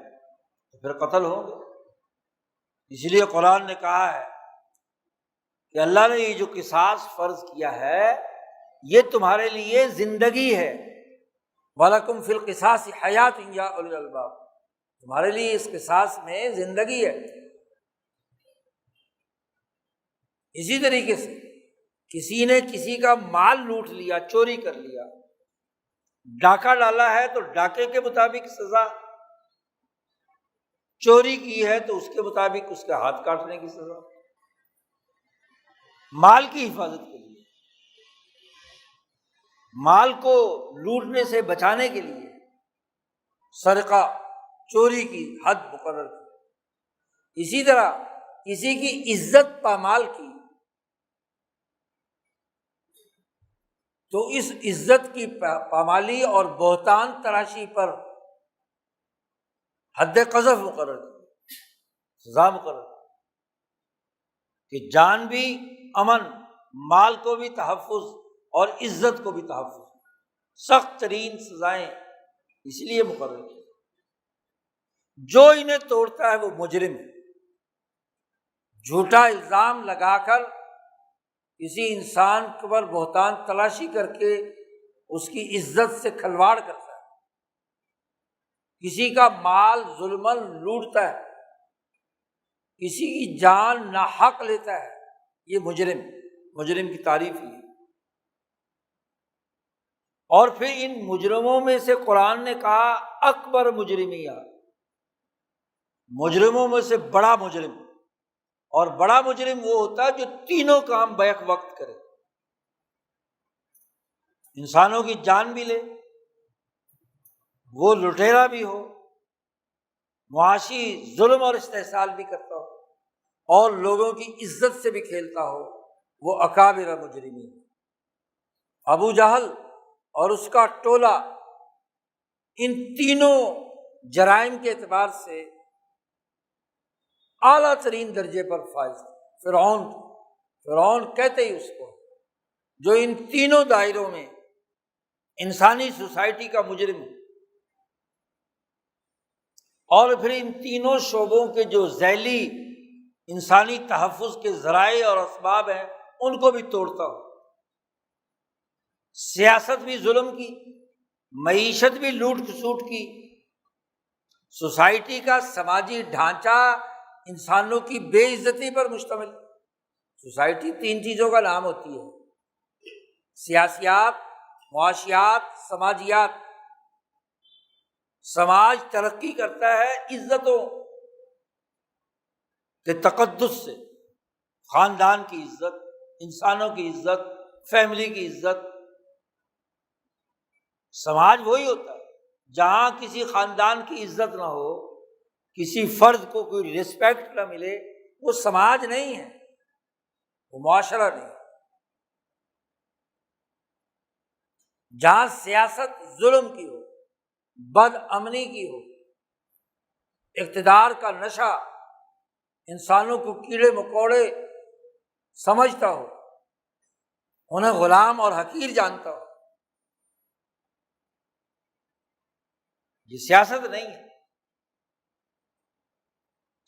تو پھر قتل ہوں گے۔ اس لیے قرآن نے کہا ہے کہ اللہ نے یہ جو قصاص فرض کیا ہے یہ تمہارے لیے زندگی ہے، وَلَكُمْ فِي الْقِصَاصِ حَيَاةٌ يَا أُولِي الْأَلْبَابِ، تمہارے لیے اس قصاص میں زندگی ہے۔ اسی طریقے سے کسی نے کسی کا مال لوٹ لیا، چوری کر لیا، ڈاکہ ڈالا ہے تو ڈاکے کے مطابق سزا، چوری کی ہے تو اس کے مطابق اس کے ہاتھ کاٹنے کی سزا۔ مال کی حفاظت کے لیے، مال کو لوٹنے سے بچانے کے لیے سرقہ، چوری کی حد مقرر کی۔ اسی طرح کسی کی عزت پامال کی تو اس عزت کی پامالی اور بہتان تراشی پر حد قذف مقرر کی، سزا مقرر کہ جان بھی امن، مال کو بھی تحفظ اور عزت کو بھی تحفظ، سخت ترین سزائیں اس لیے مقرر کی۔ جو انہیں توڑتا ہے وہ مجرم ہے۔ جھوٹا الزام لگا کر کسی انسان پر بہتان تلاشی کر کے اس کی عزت سے کھلواڑ کرتا ہے، کسی کا مال ظلماً لوٹتا ہے، کسی کی جان ناحق لیتا ہے، یہ مجرم کی تعریف ہی ہے۔ اور پھر ان مجرموں میں سے قرآن نے کہا اکبر مجرمیہ، مجرموں میں سے بڑا مجرم، اور بڑا مجرم وہ ہوتا ہے جو تینوں کام بیک وقت کرے، انسانوں کی جان بھی لے، وہ لٹیرا بھی ہو، معاشی ظلم اور استحصال بھی کرتا ہو، اور لوگوں کی عزت سے بھی کھیلتا ہو، وہ اکابر مجرمین۔ ابو جہل اور اس کا ٹولہ ان تینوں جرائم کے اعتبار سے اعلیٰ ترین درجے پر فائز تھا۔ فرعون کہتے ہی اس کو، جو ان تینوں دائروں میں انسانی سوسائٹی کا مجرم ہے، اور پھر ان تینوں شعبوں کے جو ذیلی انسانی تحفظ کے ذرائع اور اسباب ہیں ان کو بھی توڑتا ہو۔ سیاست بھی ظلم کی، معیشت بھی لوٹ کھسوٹ کی، سوسائٹی کا سماجی ڈھانچہ انسانوں کی بے عزتی پر مشتمل۔ سوسائٹی تین چیزوں کا نام ہوتی ہے: سیاسیات، معاشیات، سماجیات۔ سماج ترقی کرتا ہے عزتوں کے تقدس سے، خاندان کی عزت، انسانوں کی عزت، فیملی کی عزت۔ سماج وہی ہوتا ہے جہاں کسی خاندان کی عزت نہ ہو، کسی فرد کو کوئی رسپیکٹ نہ ملے، وہ سماج نہیں ہے، وہ معاشرہ نہیں۔ جہاں سیاست ظلم کی ہو، بد امنی کی ہو، اقتدار کا نشہ انسانوں کو کیڑے مکوڑے سمجھتا ہو، انہیں غلام اور حقیر جانتا ہو، یہ سیاست نہیں ہے۔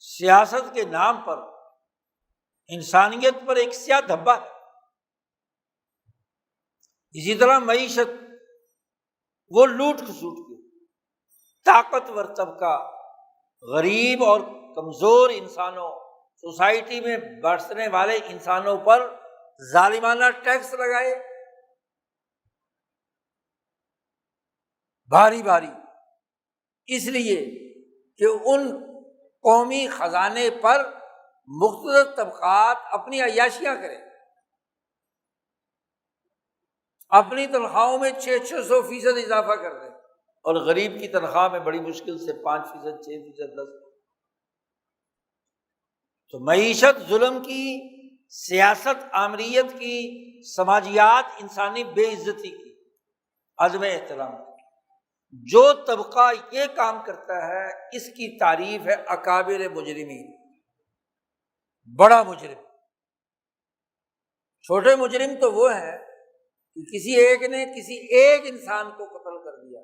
سیاست کے نام پر انسانیت پر ایک سیاہ دھبا ہے۔ اسی طرح معیشت، وہ لوٹ کھسوٹ کی، طاقتور طبقہ غریب اور کمزور انسانوں، سوسائٹی میں بسنے والے انسانوں پر ظالمانہ ٹیکس لگائے، بھاری بھاری، اس لیے کہ ان قومی خزانے پر مختلف طبقات اپنی عیاشیاں کریں، اپنی تنخواہوں میں 600% اضافہ کر دیں، اور غریب کی تنخواہ میں بڑی مشکل سے 5%، 6%، 10%۔ تو معیشت ظلم کی، سیاست آمریت کی، سماجیات انسانی بے عزتی کی، عدم احترام کی۔ جو طبقہ یہ کام کرتا ہے اس کی تعریف ہے اکابر مجرمین، بڑا مجرم۔ چھوٹے مجرم تو وہ ہے کہ کسی ایک نے کسی ایک انسان کو قتل کر دیا،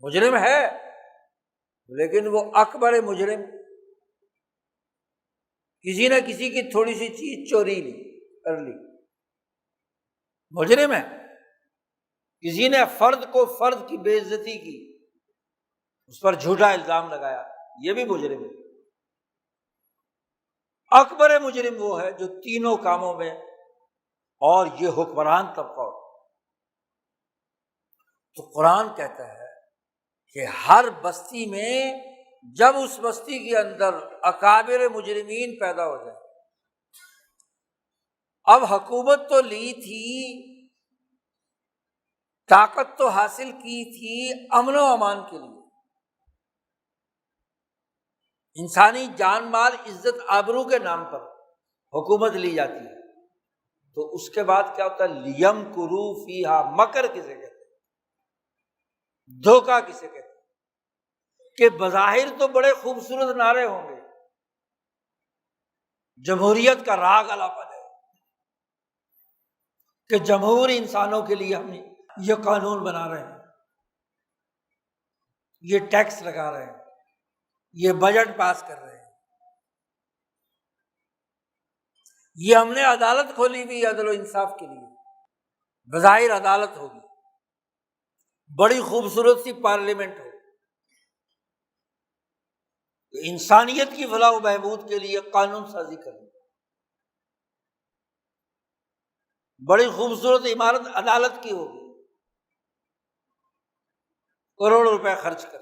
مجرم ہے، لیکن وہ اکبر مجرم، کسی نہ کسی کی تھوڑی سی چیز چوری لی، کر لی، مجرم ہے۔ کسی نے فرد کی بے عزتی کی، اس پر جھوٹا الزام لگایا، یہ بھی مجرم ہے۔ اکبر مجرم وہ ہے جو تینوں کاموں میں، اور یہ حکمران طبقہ۔ تو قرآن کہتا ہے کہ ہر بستی میں جب اس بستی کے اندر اکابر مجرمین پیدا ہو جائے، اب حکومت تو لی تھی، طاقت تو حاصل کی تھی امن و امان کے لیے، انسانی جان مال عزت آبرو کے نام پر حکومت لی جاتی ہے، تو اس کے بعد کیا ہوتا ہے؟ لیمکروا فیہا، مکر کسے کہتے ہیں؟ دھوکہ کسے کہتے ہیں؟ کہ بظاہر تو بڑے خوبصورت نعرے ہوں گے، جمہوریت کا راگ الاپن ہے کہ جمہور انسانوں کے لیے ہم یہ قانون بنا رہے ہیں، یہ ٹیکس لگا رہے ہیں، یہ بجٹ پاس کر رہے ہیں، یہ ہم نے عدالت کھولی ہوئی عدل و انصاف کے لیے، بظاہر عدالت ہوگی، بڑی خوبصورت سی پارلیمنٹ ہو، کہ انسانیت کی فلاح و بہبود کے لیے قانون سازی کریں، بڑی خوبصورت عمارت عدالت کی ہوگی، کروڑ روپے خرچ کر،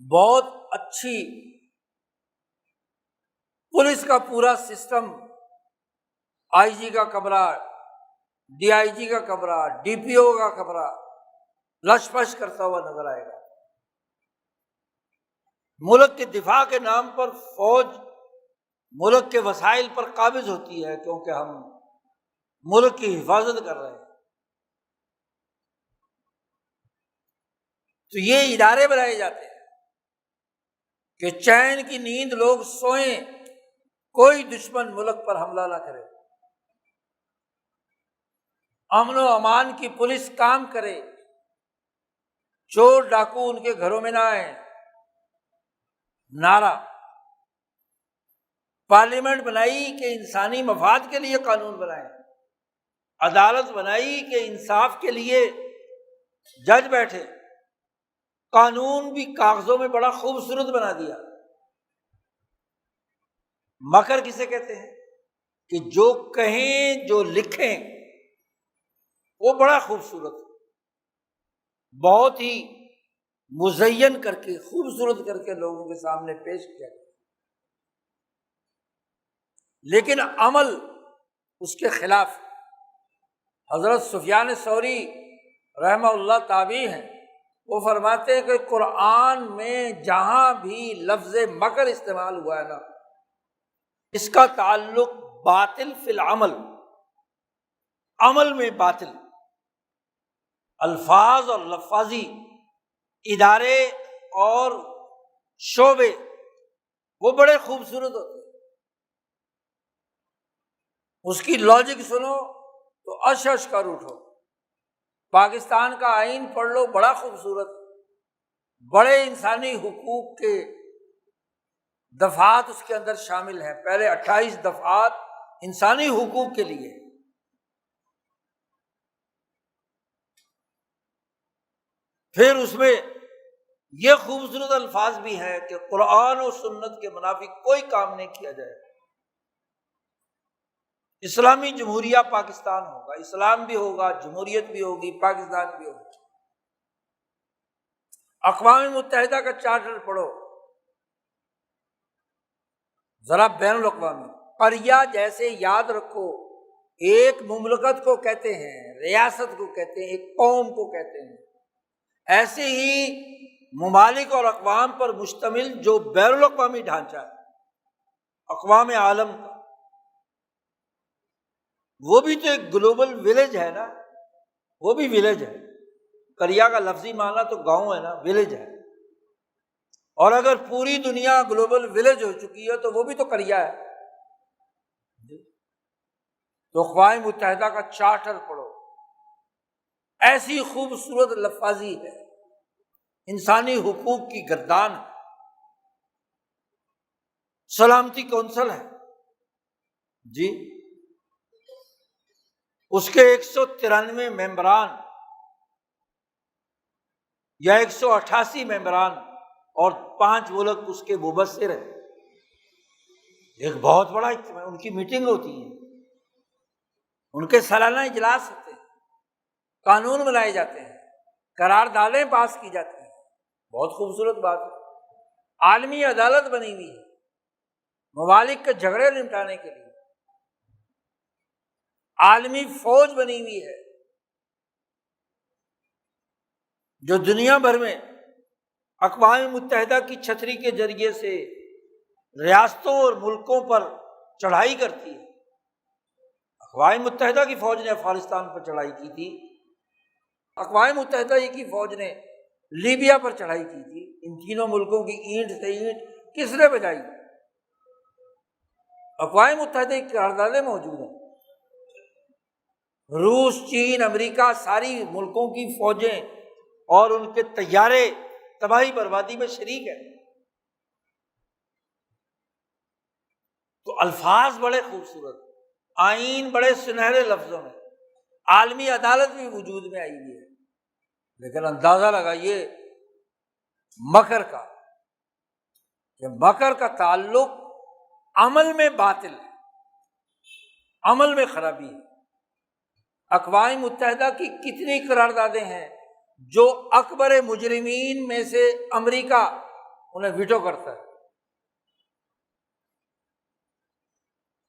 بہت اچھی پولیس کا پورا سسٹم، آئی جی کا کمرہ، ڈی آئی جی کا کمرہ، ڈی پی او کا کمرہ لش پش کرتا ہوا نظر آئے گا۔ ملک کے دفاع کے نام پر فوج ملک کے وسائل پر قابض ہوتی ہے، کیونکہ ہم ملک کی حفاظت کر رہے ہیں۔ تو یہ ادارے بنائے جاتے ہیں کہ چین کی نیند لوگ سوئیں، کوئی دشمن ملک پر حملہ نہ کرے، امن و امان کی پولیس کام کرے، چور ڈاکو ان کے گھروں میں نہ آئیں۔ نعرہ پارلیمنٹ بنائی کہ انسانی مفاد کے لیے قانون بنائیں، عدالت بنائی کہ انصاف کے لیے جج بیٹھے، قانون بھی کاغذوں میں بڑا خوبصورت بنا دیا۔ مکر کسے کہتے ہیں؟ کہ جو کہیں جو لکھیں وہ بڑا خوبصورت، بہت ہی مزین کر کے خوبصورت کر کے لوگوں کے سامنے پیش کیا، لیکن عمل اس کے خلاف۔ حضرت سفیان ثوری رحمہ اللہ تابعی ہیں، وہ فرماتے ہیں کہ قرآن میں جہاں بھی لفظ مکر استعمال ہوا ہے نا، اس کا تعلق باطل فی العمل، عمل میں باطل، الفاظ اور لفاظی ادارے اور شعبے وہ بڑے خوبصورت ہوتے ہیں، اس کی لاجک سنو تو اش اش کر اٹھو۔ پاکستان کا آئین پڑھ لو، بڑا خوبصورت، بڑے انسانی حقوق کے دفعات اس کے اندر شامل ہیں، پہلے 28 دفعات انسانی حقوق کے لیے، پھر اس میں یہ خوبصورت الفاظ بھی ہیں کہ قرآن و سنت کے منافی کوئی کام نہیں کیا جائے۔ اسلامی جمہوریہ پاکستان ہوگا، اسلام بھی ہوگا، جمہوریت بھی ہوگی، پاکستان بھی ہوگا۔ اقوام متحدہ کا چارٹر پڑھو ذرا، بین الاقوامی قریہ جیسے یاد رکھو، ایک مملکت کو کہتے ہیں، ریاست کو کہتے ہیں، ایک قوم کو کہتے ہیں، ایسے ہی ممالک اور اقوام پر مشتمل جو بین الاقوامی ڈھانچہ ہے اقوام عالم کا، وہ بھی تو ایک گلوبل ولیج ہے نا، وہ بھی ولیج ہے۔ قریہ کا لفظی معنی تو گاؤں ہے نا، ولیج ہے، اور اگر پوری دنیا گلوبل ولیج ہو چکی ہے تو وہ بھی تو قریہ ہے۔ تو اقوام متحدہ کا چارٹر پڑھو، ایسی خوبصورت لفاظی ہے، انسانی حقوق کی گردان ہے، سلامتی کونسل ہے جی، اس کے 193 ممبران یا 188 ممبران اور 5 ملک اس کے مبصر ہیں، ایک بہت بڑا اجتماع، ان کی میٹنگ ہوتی ہے، ان کے سالانہ اجلاس ہوتے ہیں، قانون بنائے جاتے ہیں، قراردادیں پاس کی جاتی ہیں، بہت خوبصورت بات ہے۔ عالمی عدالت بنی ہوئی ہے ممالک کے جھگڑے نمٹانے کے لیے، عالمی فوج بنی ہوئی ہے جو دنیا بھر میں اقوام متحدہ کی چھتری کے ذریعے سے ریاستوں اور ملکوں پر چڑھائی کرتی ہے۔ اقوام متحدہ کی فوج نے افغانستان پر چڑھائی کی تھی، اقوام متحدہ کی فوج نے لیبیا پر چڑھائی کی تھی، ان تینوں ملکوں کی اینٹ سے اینٹ کس نے بجائی؟ اقوام متحدہ کی قراردادیں موجود ہیں، روس، چین، امریکہ، ساری ملکوں کی فوجیں اور ان کے طیارے تباہی بربادی میں شریک ہیں۔ تو الفاظ بڑے خوبصورت، آئین بڑے سنہرے لفظوں میں، عالمی عدالت بھی وجود میں آئی ہوئی ہے، لیکن اندازہ لگائیے مکر کا، کہ مکر کا تعلق عمل میں باطل ہے، عمل میں خرابی ہے۔ اقوام متحدہ کی کتنی قراردادیں ہیں جو اکبر مجرمین میں سے امریکہ انہیں ویٹو کرتا ہے۔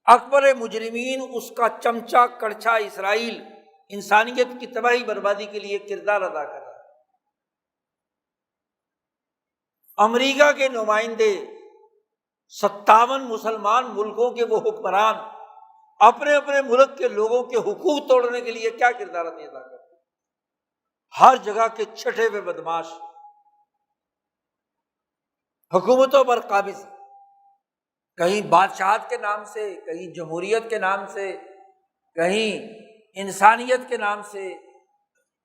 اکبر مجرمین اس کا چمچہ کڑچھا اسرائیل انسانیت کی تباہی بربادی کے لیے کردار ادا کر رہا ہے۔ امریکہ کے نمائندے 57 مسلمان ملکوں کے وہ حکمران اپنے اپنے ملک کے لوگوں کے حقوق توڑنے کے لیے کیا کردار ادا کرتے ہیں؟ ہر جگہ کے چھٹے ہوئے بدماش حکومتوں پر قابض، کہیں بادشاہت کے نام سے، کہیں جمہوریت کے نام سے، کہیں انسانیت کے نام سے،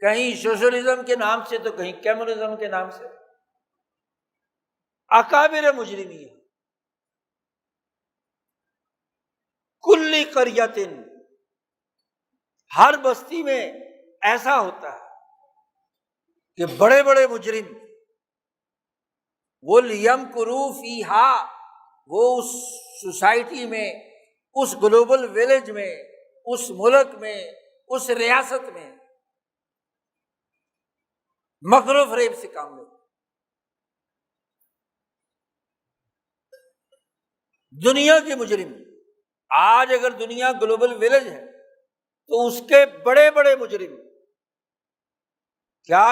کہیں سوشلزم کے نام سے، تو کہیں کمیونزم کے نام سے۔ اکابر مجرمین کلی قریۃ، ہر بستی میں ایسا ہوتا ہے کہ بڑے بڑے مجرم وہ لیمکروا فیہا، وہ اس سوسائٹی میں، اس گلوبل ویلیج میں، اس ملک میں، اس ریاست میں مکر و فریب سے کام لے۔ دنیا کے مجرم، آج اگر دنیا گلوبل ویلیج ہے تو اس کے بڑے بڑے مجرم کیا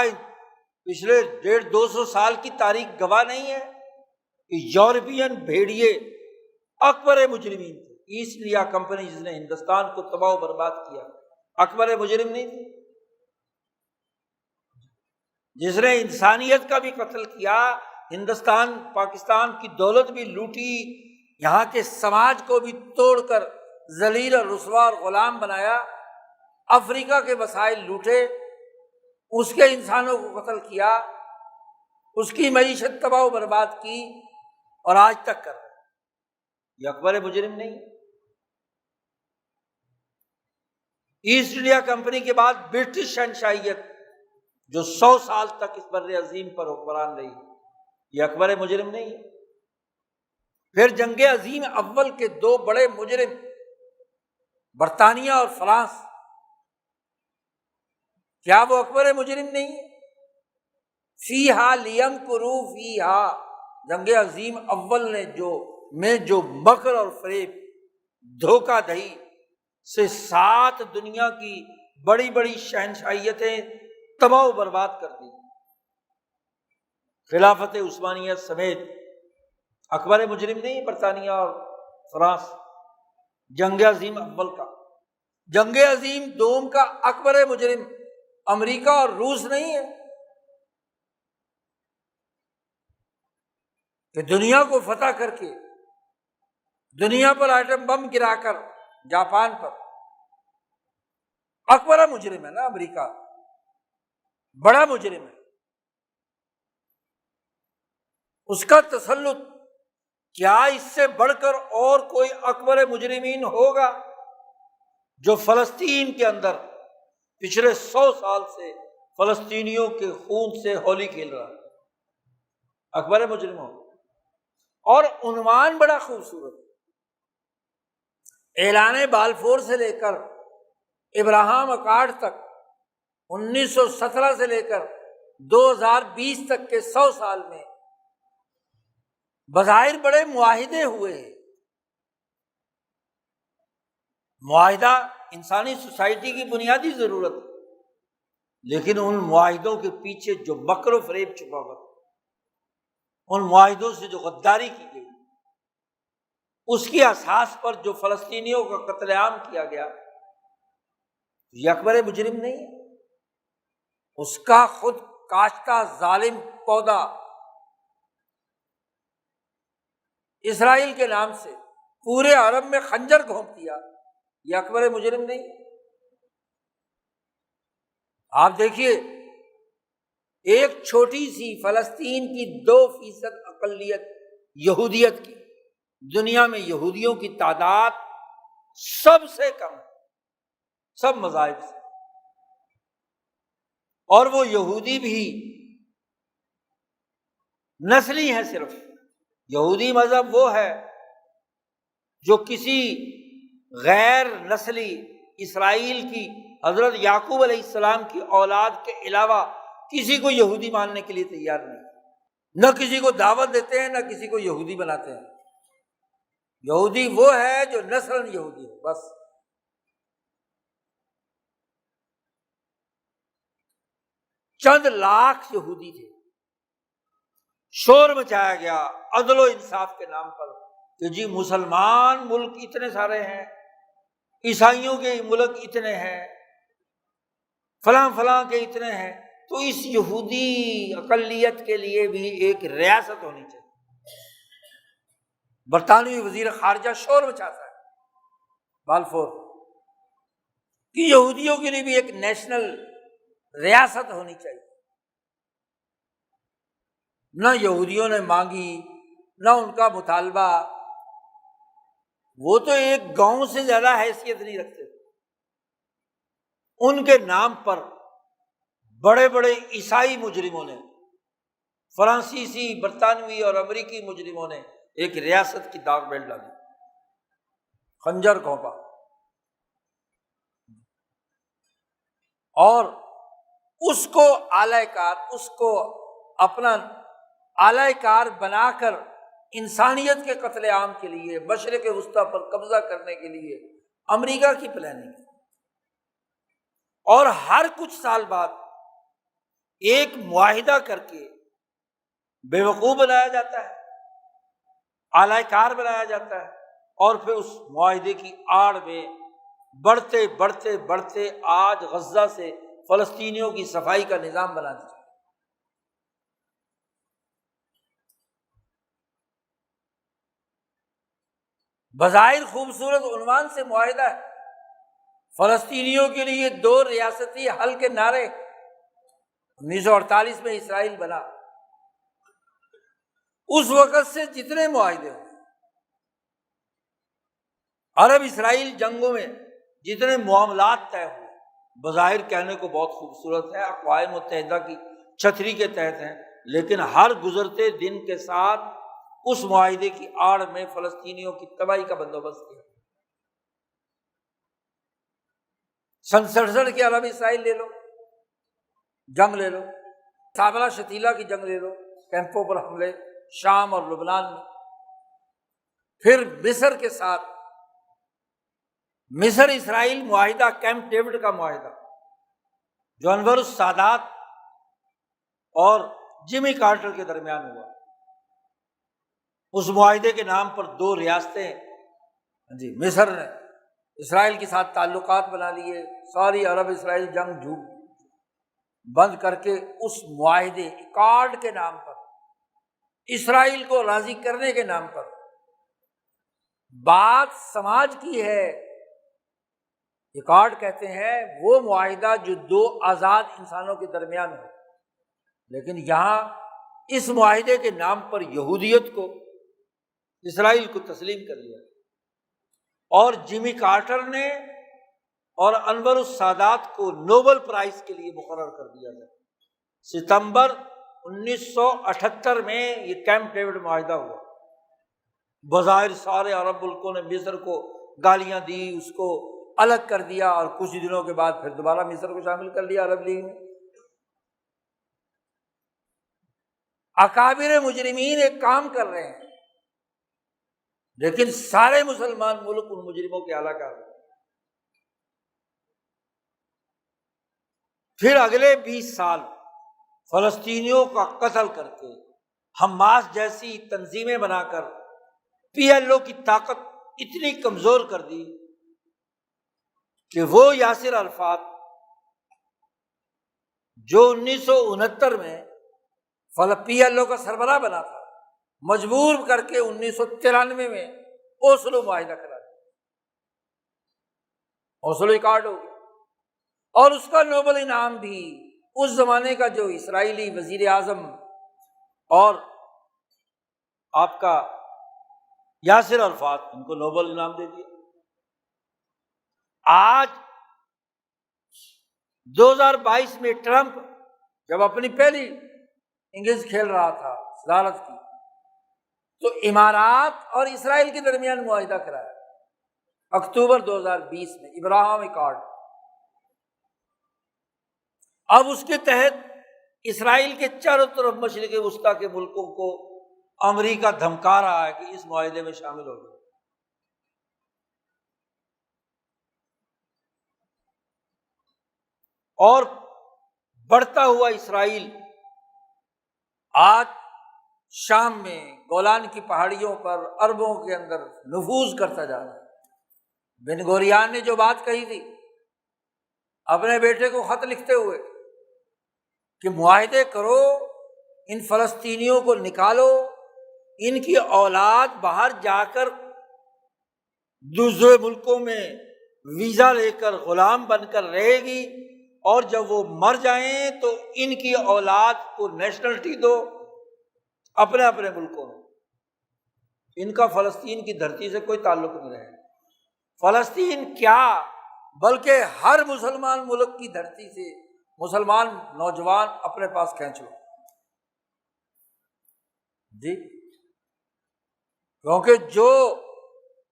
پچھلے 150-200 سال کی تاریخ گواہ نہیں ہے کہ یورپین بھیڑیے اکبر مجرمین تھے۔ ایسٹ انڈیا کمپنی جس نے ہندوستان کو تباہ و برباد کیا، اکبر مجرم نہیں تھی؟ جس نے انسانیت کا بھی قتل کیا، ہندوستان پاکستان کی دولت بھی لوٹی، یہاں کے سماج کو بھی توڑ کر ذلیل اور رسوا اور غلام بنایا، افریقہ کے وسائل لوٹے، اس کے انسانوں کو قتل کیا، اس کی معیشت تباہ و برباد کی، اور آج تک کر رہے ہیں۔ یہ اکبر مجرم نہیں؟ ایسٹ انڈیا کمپنی کے بعد برٹش شہنشاہیت جو 100 سال تک اس بر عظیم پر حکمران رہی، یہ اکبر مجرم نہیں ہے؟ پھر جنگ عظیم اول کے 2 بڑے مجرم برطانیہ اور فرانس، کیا وہ اکبر مجرم نہیں ہے؟ فیہا لیمکروا فیہا، جنگ عظیم اول نے جو مکر اور فریب، دھوکہ دہی سے 7 دنیا کی بڑی بڑی شہنشاہیتیں تباہ و برباد کر دی، خلافت عثمانیہ سمیت، اکبر مجرم نہیں برطانیہ اور فرانس؟ جنگ عظیم اول کا، جنگ عظیم دوم کا اکبر مجرم امریکہ اور روس نہیں ہے کہ دنیا کو فتح کر کے، دنیا پر ایٹم بم گرا کر، جاپان پر؟ اکبر مجرم ہے نا امریکہ، بڑا مجرم ہے۔ اس کا تسلط، کیا اس سے بڑھ کر اور کوئی اکبر مجرمین ہوگا جو فلسطین کے اندر پچھلے 100 سال سے فلسطینیوں کے خون سے ہولی کھیل رہا ہے؟ اکبر مجرم ہو۔ اور عنوان بڑا خوبصورت، اعلان بالفور سے لے کر ابراہم اکارڈ تک، 1917 سے لے کر 2020 تک کے 100 سال میں بظاہر بڑے معاہدے ہوئے ہیں۔ معاہدہ انسانی سوسائٹی کی بنیادی ضرورت ہے، لیکن ان معاہدوں کے پیچھے جو مکر و فریب چھپا ہوا، ان معاہدوں سے جو غداری کی گئی، اس کی اساس پر جو فلسطینیوں کا قتل عام کیا گیا، یہ اکبر مجرم نہیں ہے؟ اس کا خود کاشتہ ظالم پودا اسرائیل کے نام سے پورے عرب میں خنجر گھونپ دیا، یہ اکبر مجرم نہیں؟ آپ دیکھیے، ایک چھوٹی سی فلسطین کی 2% اقلیت یہودیت کی، دنیا میں یہودیوں کی تعداد سب سے کم ہے، سب مذاہب سے، اور وہ یہودی بھی نسلی ہیں صرف، یہودی مذہب وہ ہے جو کسی غیر نسلی اسرائیل کی حضرت یعقوب علیہ السلام کی اولاد کے علاوہ کسی کو یہودی ماننے کے لیے تیار نہیں، نہ کسی کو دعوت دیتے ہیں، نہ کسی کو یہودی بناتے ہیں۔ یہودی وہ ہے جو نسلاً یہودی ہو، بس۔ چند لاکھ یہودی تھے، شور مچایا گیا عدل و انصاف کے نام پر کہ جی مسلمان ملک اتنے سارے ہیں، عیسائیوں کے ملک اتنے ہیں، فلاں فلاں کے اتنے ہیں، تو اس یہودی اقلیت کے لیے بھی ایک ریاست ہونی چاہیے۔ برطانوی وزیر خارجہ شور مچاتا ہے بالفور کہ یہودیوں کے لیے بھی ایک نیشنل ریاست ہونی چاہیے۔ نہ یہودیوں نے مانگی، نہ ان کا مطالبہ، وہ تو ایک گاؤں سے زیادہ حیثیت نہیں رکھتے۔ ان کے نام پر بڑے بڑے عیسائی مجرموں نے، فرانسیسی، برطانوی اور امریکی مجرموں نے ایک ریاست کی داغ بیل ڈالی، خنجر گھونپا، اور اس کو اعلی کار، اس کو اپنا اعلی کار بنا کر انسانیت کے قتل عام کے لیے، مشرق وسطیٰ پر قبضہ کرنے کے لیے امریکہ کی پلاننگ ہے۔ اور ہر کچھ سال بعد ایک معاہدہ کر کے بیوقوف بنایا جاتا ہے، اعلی کار بنایا جاتا ہے، اور پھر اس معاہدے کی آڑ میں بڑھتے بڑھتے بڑھتے آج غزہ سے فلسطینیوں کی صفائی کا نظام بنا دیا۔ بظاہر خوبصورت عنوان سے معاہدہ ہے، فلسطینیوں کے لیے 2 ریاستی حل کے نعرے، 1948 میں اسرائیل بنا، اس وقت سے جتنے معاہدے ہوئے، عرب اسرائیل جنگوں میں جتنے معاملات طے ہوئے، بظاہر کہنے کو بہت خوبصورت ہے، اقوام متحدہ کی چھتری کے تحت ہیں، لیکن ہر گزرتے دن کے ساتھ اس معاہدے کی آڑ میں فلسطینیوں کی تباہی کا بندوبست کیا۔ سن 67 کی عرب اسرائیل لے لو، جنگ لے لو، سابلہ شتیلہ کی جنگ لے لو، کیمپوں پر حملے شام اور لبنان میں، پھر مصر کے ساتھ مصر اسرائیل معاہدہ، کیمپ ڈیوڈ کا معاہدہ جو انور السادات اور جمی کارٹر کے درمیان ہوا، اس معاہدے کے نام پر 2 ریاستیں، جی مصر نے اسرائیل کے ساتھ تعلقات بنا لیے، ساری عرب اسرائیل جنگ جھوٹ بند کر کے اس معاہدے ایکارڈ کے نام پر، اسرائیل کو راضی کرنے کے نام پر، بات سماج کی ہے۔ ایکارڈ کہتے ہیں وہ معاہدہ جو 2 آزاد انسانوں کے درمیان ہو، لیکن یہاں اس معاہدے کے نام پر یہودیت کو، اسرائیل کو تسلیم کر لیا، اور جمی کارٹر نے اور انور السادات کو نوبل پرائز کے لیے مقرر کر دیا گیا۔ ستمبر 1978 میں یہ کیمپ ڈیوڈ معاہدہ ہوا۔ بظاہر سارے عرب ملکوں نے مصر کو گالیاں دی، اس کو الگ کر دیا، اور کچھ دنوں کے بعد پھر دوبارہ مصر کو شامل کر لیا عرب لیگ میں۔ اکابر مجرمین ایک کام کر رہے ہیں، لیکن سارے مسلمان ملک ان مجرموں کے اعلیٰ کار ہیں۔ پھر اگلے 20 سال فلسطینیوں کا قتل کر کے، حماس جیسی تنظیمیں بنا کر پی ایل او کی طاقت اتنی کمزور کر دی کہ وہ یاسر عرفات جو 1969 میں پی ایل او کا سربراہ بنا تھا، مجبور کر کے 1993 میں اوسلو معاہدہ کرا دیا، اوسلو ایکارڈ ہو گیا، اور اس کا نوبل انعام بھی اس زمانے کا جو اسرائیلی وزیر اعظم اور آپ کا یاسر عرفات، ان کو نوبل انعام دے دیا۔ آج 2022 میں ٹرمپ جب اپنی پہلی اننگز کھیل رہا تھا صدارت کی، تو امارات اور اسرائیل کے درمیان معاہدہ کرایا اکتوبر 2020 میں، ابراہیم ایکارڈ۔ اب اس کے تحت اسرائیل کے چاروں طرف مشرق وسطیٰ کے ملکوں کو امریکہ دھمکا رہا ہے کہ اس معاہدے میں شامل ہو جائے۔ اور بڑھتا ہوا اسرائیل آج شام میں گولان کی پہاڑیوں پر عربوں کے اندر نفوذ کرتا جا رہا ہے۔ بن گوریان نے جو بات کہی تھی اپنے بیٹے کو خط لکھتے ہوئے کہ معاہدے کرو، ان فلسطینیوں کو نکالو، ان کی اولاد باہر جا کر دوسرے ملکوں میں ویزا لے کر غلام بن کر رہے گی، اور جب وہ مر جائیں تو ان کی اولاد کو نیشنلٹی دو اپنے اپنے ملکوں میں، ان کا فلسطین کی دھرتی سے کوئی تعلق نہیں رہے۔ فلسطین کیا بلکہ ہر مسلمان ملک کی دھرتی سے مسلمان نوجوان اپنے پاس کھینچ لو جی، کیونکہ جو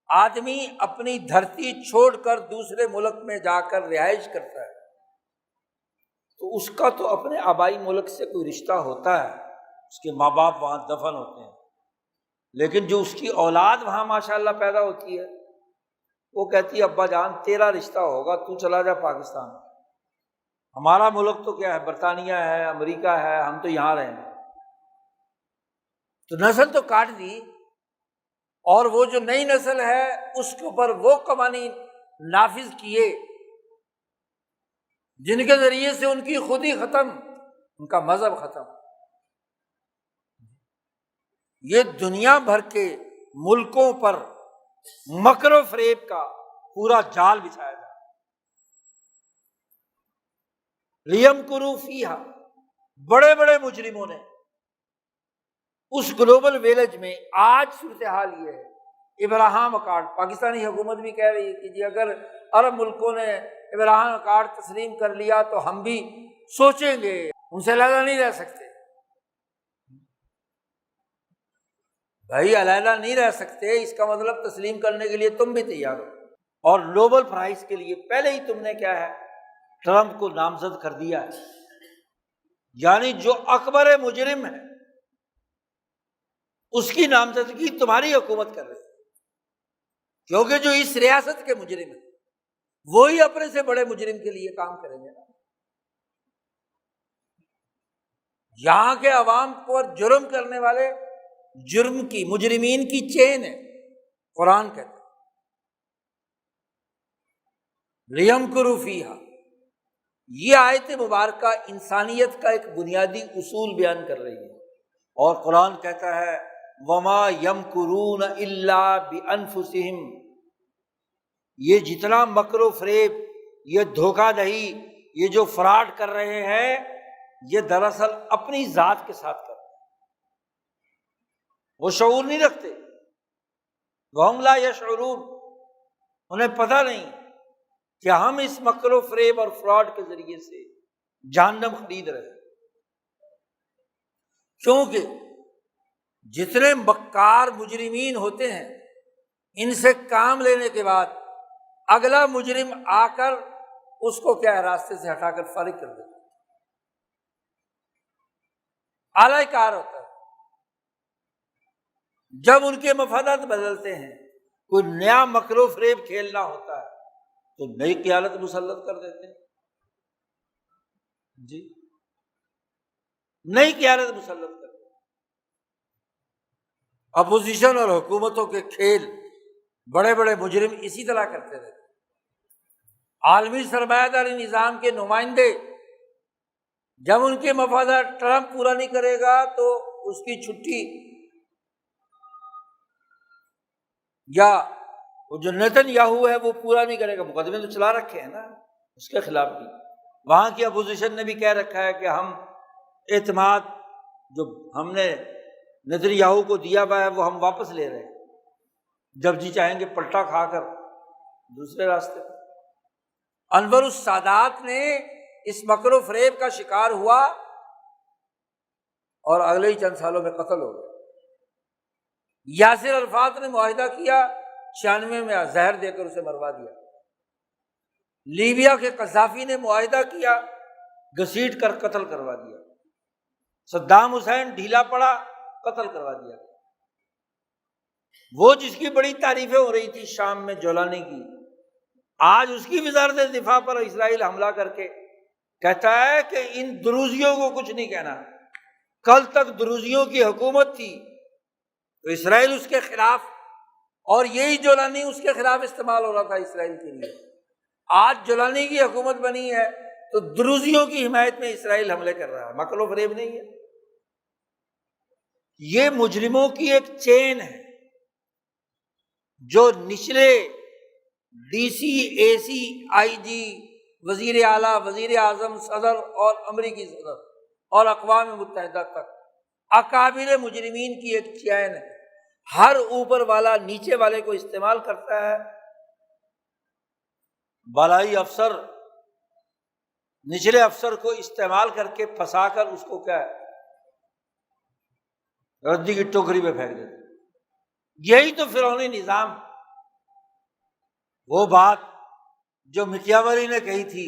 آدمی اپنی دھرتی چھوڑ کر دوسرے ملک میں جا کر رہائش کرتا ہے تو اس کا تو اپنے آبائی ملک سے کوئی رشتہ ہوتا ہے، اس کے ماں باپ وہاں دفن ہوتے ہیں، لیکن جو اس کی اولاد وہاں ماشاءاللہ پیدا ہوتی ہے وہ کہتی ہے ابا جان تیرا رشتہ ہوگا، تو چلا جا پاکستان، ہمارا ملک تو کیا ہے، برطانیہ ہے، امریکہ ہے، ہم تو یہاں رہیں گے۔ تو نسل تو کاٹ دی، اور وہ جو نئی نسل ہے اس کے اوپر وہ قوانین نافذ کیے جن کے ذریعے سے ان کی خودی ختم، ان کا مذہب ختم۔ یہ دنیا بھر کے ملکوں پر مکر و فریب کا پورا جال بچھایا جائے۔ لیمکروا فیہا، بڑے بڑے مجرموں نے اس گلوبل ویلیج میں، آج صورتحال یہ ہے، ابراہیم اکارڈ، پاکستانی حکومت بھی کہہ رہی ہے کہ جی اگر عرب ملکوں نے ابراہیم اکارڈ تسلیم کر لیا تو ہم بھی سوچیں گے، ان سے علیحدہ نہیں رہ سکتے۔ بھائی علیحدہ نہیں رہ سکتے، اس کا مطلب تسلیم کرنے کے لیے تم بھی تیار ہو، اور نوبل پرائز کے لیے پہلے ہی تم نے کیا ہے، ٹرمپ کو نامزد کر دیا ہے، یعنی جو اکبر مجرم ہے اس کی نامزدگی تمہاری حکومت کر رہی ہے، کیونکہ جو اس ریاست کے مجرم ہیں وہی اپنے سے بڑے مجرم کے لیے کام کریں گے۔ یہاں کے عوام پر جرم کرنے والے جرم کی، مجرمین کی چین ہے، قرآن کہتا ہے لیمکروا فیہا۔ یہ آیت مبارکہ انسانیت کا ایک بنیادی اصول بیان کر رہی ہے، اور قرآن کہتا ہے وما یمکرون الا بانفسہم، یہ جتنا مکر و فریب، یہ دھوکہ دہی، یہ جو فراڈ کر رہے ہیں، یہ دراصل اپنی ذات کے ساتھ کر رہے ہیں، وہ شعور نہیں رکھتے، وہم لا یشعرون، انہیں پتہ نہیں کہ ہم اس مکر و فریب اور فراڈ کے ذریعے سے جہنم خرید رہے ہیں۔ کیونکہ جتنے مکار مجرمین ہوتے ہیں ان سے کام لینے کے بعد اگلا مجرم آ کر اس کو کیا ہے، راستے سے ہٹا کر فارغ کر دیتا ہے، اعلی کار ہوتا ہے۔ جب ان کے مفادات بدلتے ہیں، کوئی نیا مکر و فریب کھیلنا ہوتا ہے تو نئی قیادت مسلط کر دیتے ہیں جی، نئی قیادت مسلط کر دیتے ہیں۔ اپوزیشن اور حکومتوں کے کھیل بڑے بڑے مجرم اسی طرح کرتے رہتے ہیں۔ عالمی سرمایہ داری نظام کے نمائندے جب ان کے مفادات ٹرمپ پورا نہیں کرے گا تو اس کی چھٹی، یا وہ جو نیتن یاہو ہے وہ پورا نہیں کرے گا، مقدمے تو چلا رکھے ہیں نا اس کے خلاف بھی، وہاں کی اپوزیشن نے بھی کہہ رکھا ہے کہ ہم اعتماد جو ہم نے نیتن یاہو کو دیا ہوا ہے وہ ہم واپس لے رہے ہیں، جب جی چاہیں گے پلٹا کھا کر دوسرے راستے پر۔ انور السادات نے اس مکر و فریب کا شکار ہوا اور اگلے ہی چند سالوں میں قتل ہو گیا۔ یاسر عرفات نے معاہدہ کیا، 96 میں زہر دے کر اسے مروا دیا۔ لیبیا کے قذافی نے معاہدہ کیا، گھسیٹ کر قتل کروا دیا۔ صدام حسین ڈھیلا پڑا، قتل کروا دیا۔ وہ جس کی بڑی تعریفیں ہو رہی تھی شام میں جولانی کی، آج اس کی وزارت دفاع پر اسرائیل حملہ کر کے کہتا ہے کہ ان دروزیوں کو کچھ نہیں کہنا۔ کل تک دروزیوں کی حکومت تھی تو اسرائیل اس کے خلاف، اور یہی جولانی اس کے خلاف استعمال ہو رہا تھا اسرائیل کے لیے۔ آج جولانی کی حکومت بنی ہے تو دروزیوں کی حمایت میں اسرائیل حملے کر رہا ہے۔ مکر و فریب نہیں ہے، یہ مجرموں کی ایک چین ہے جو نچلے ڈی سی، اے سی، آئی جی، وزیر اعلیٰ، وزیر اعظم، صدر اور امریکی صدر اور اقوام متحدہ تک اکابر مجرمین کی ایک چین ہے۔ ہر اوپر والا نیچے والے کو استعمال کرتا ہے، بالائی افسر نچلے افسر کو استعمال کر کے پھنسا کر اس کو کیا ہے، ردی کی ٹوکری میں پھینک دیتے۔ یہی تو فرعونی نظام، وہ بات جو مکیاولی نے کہی تھی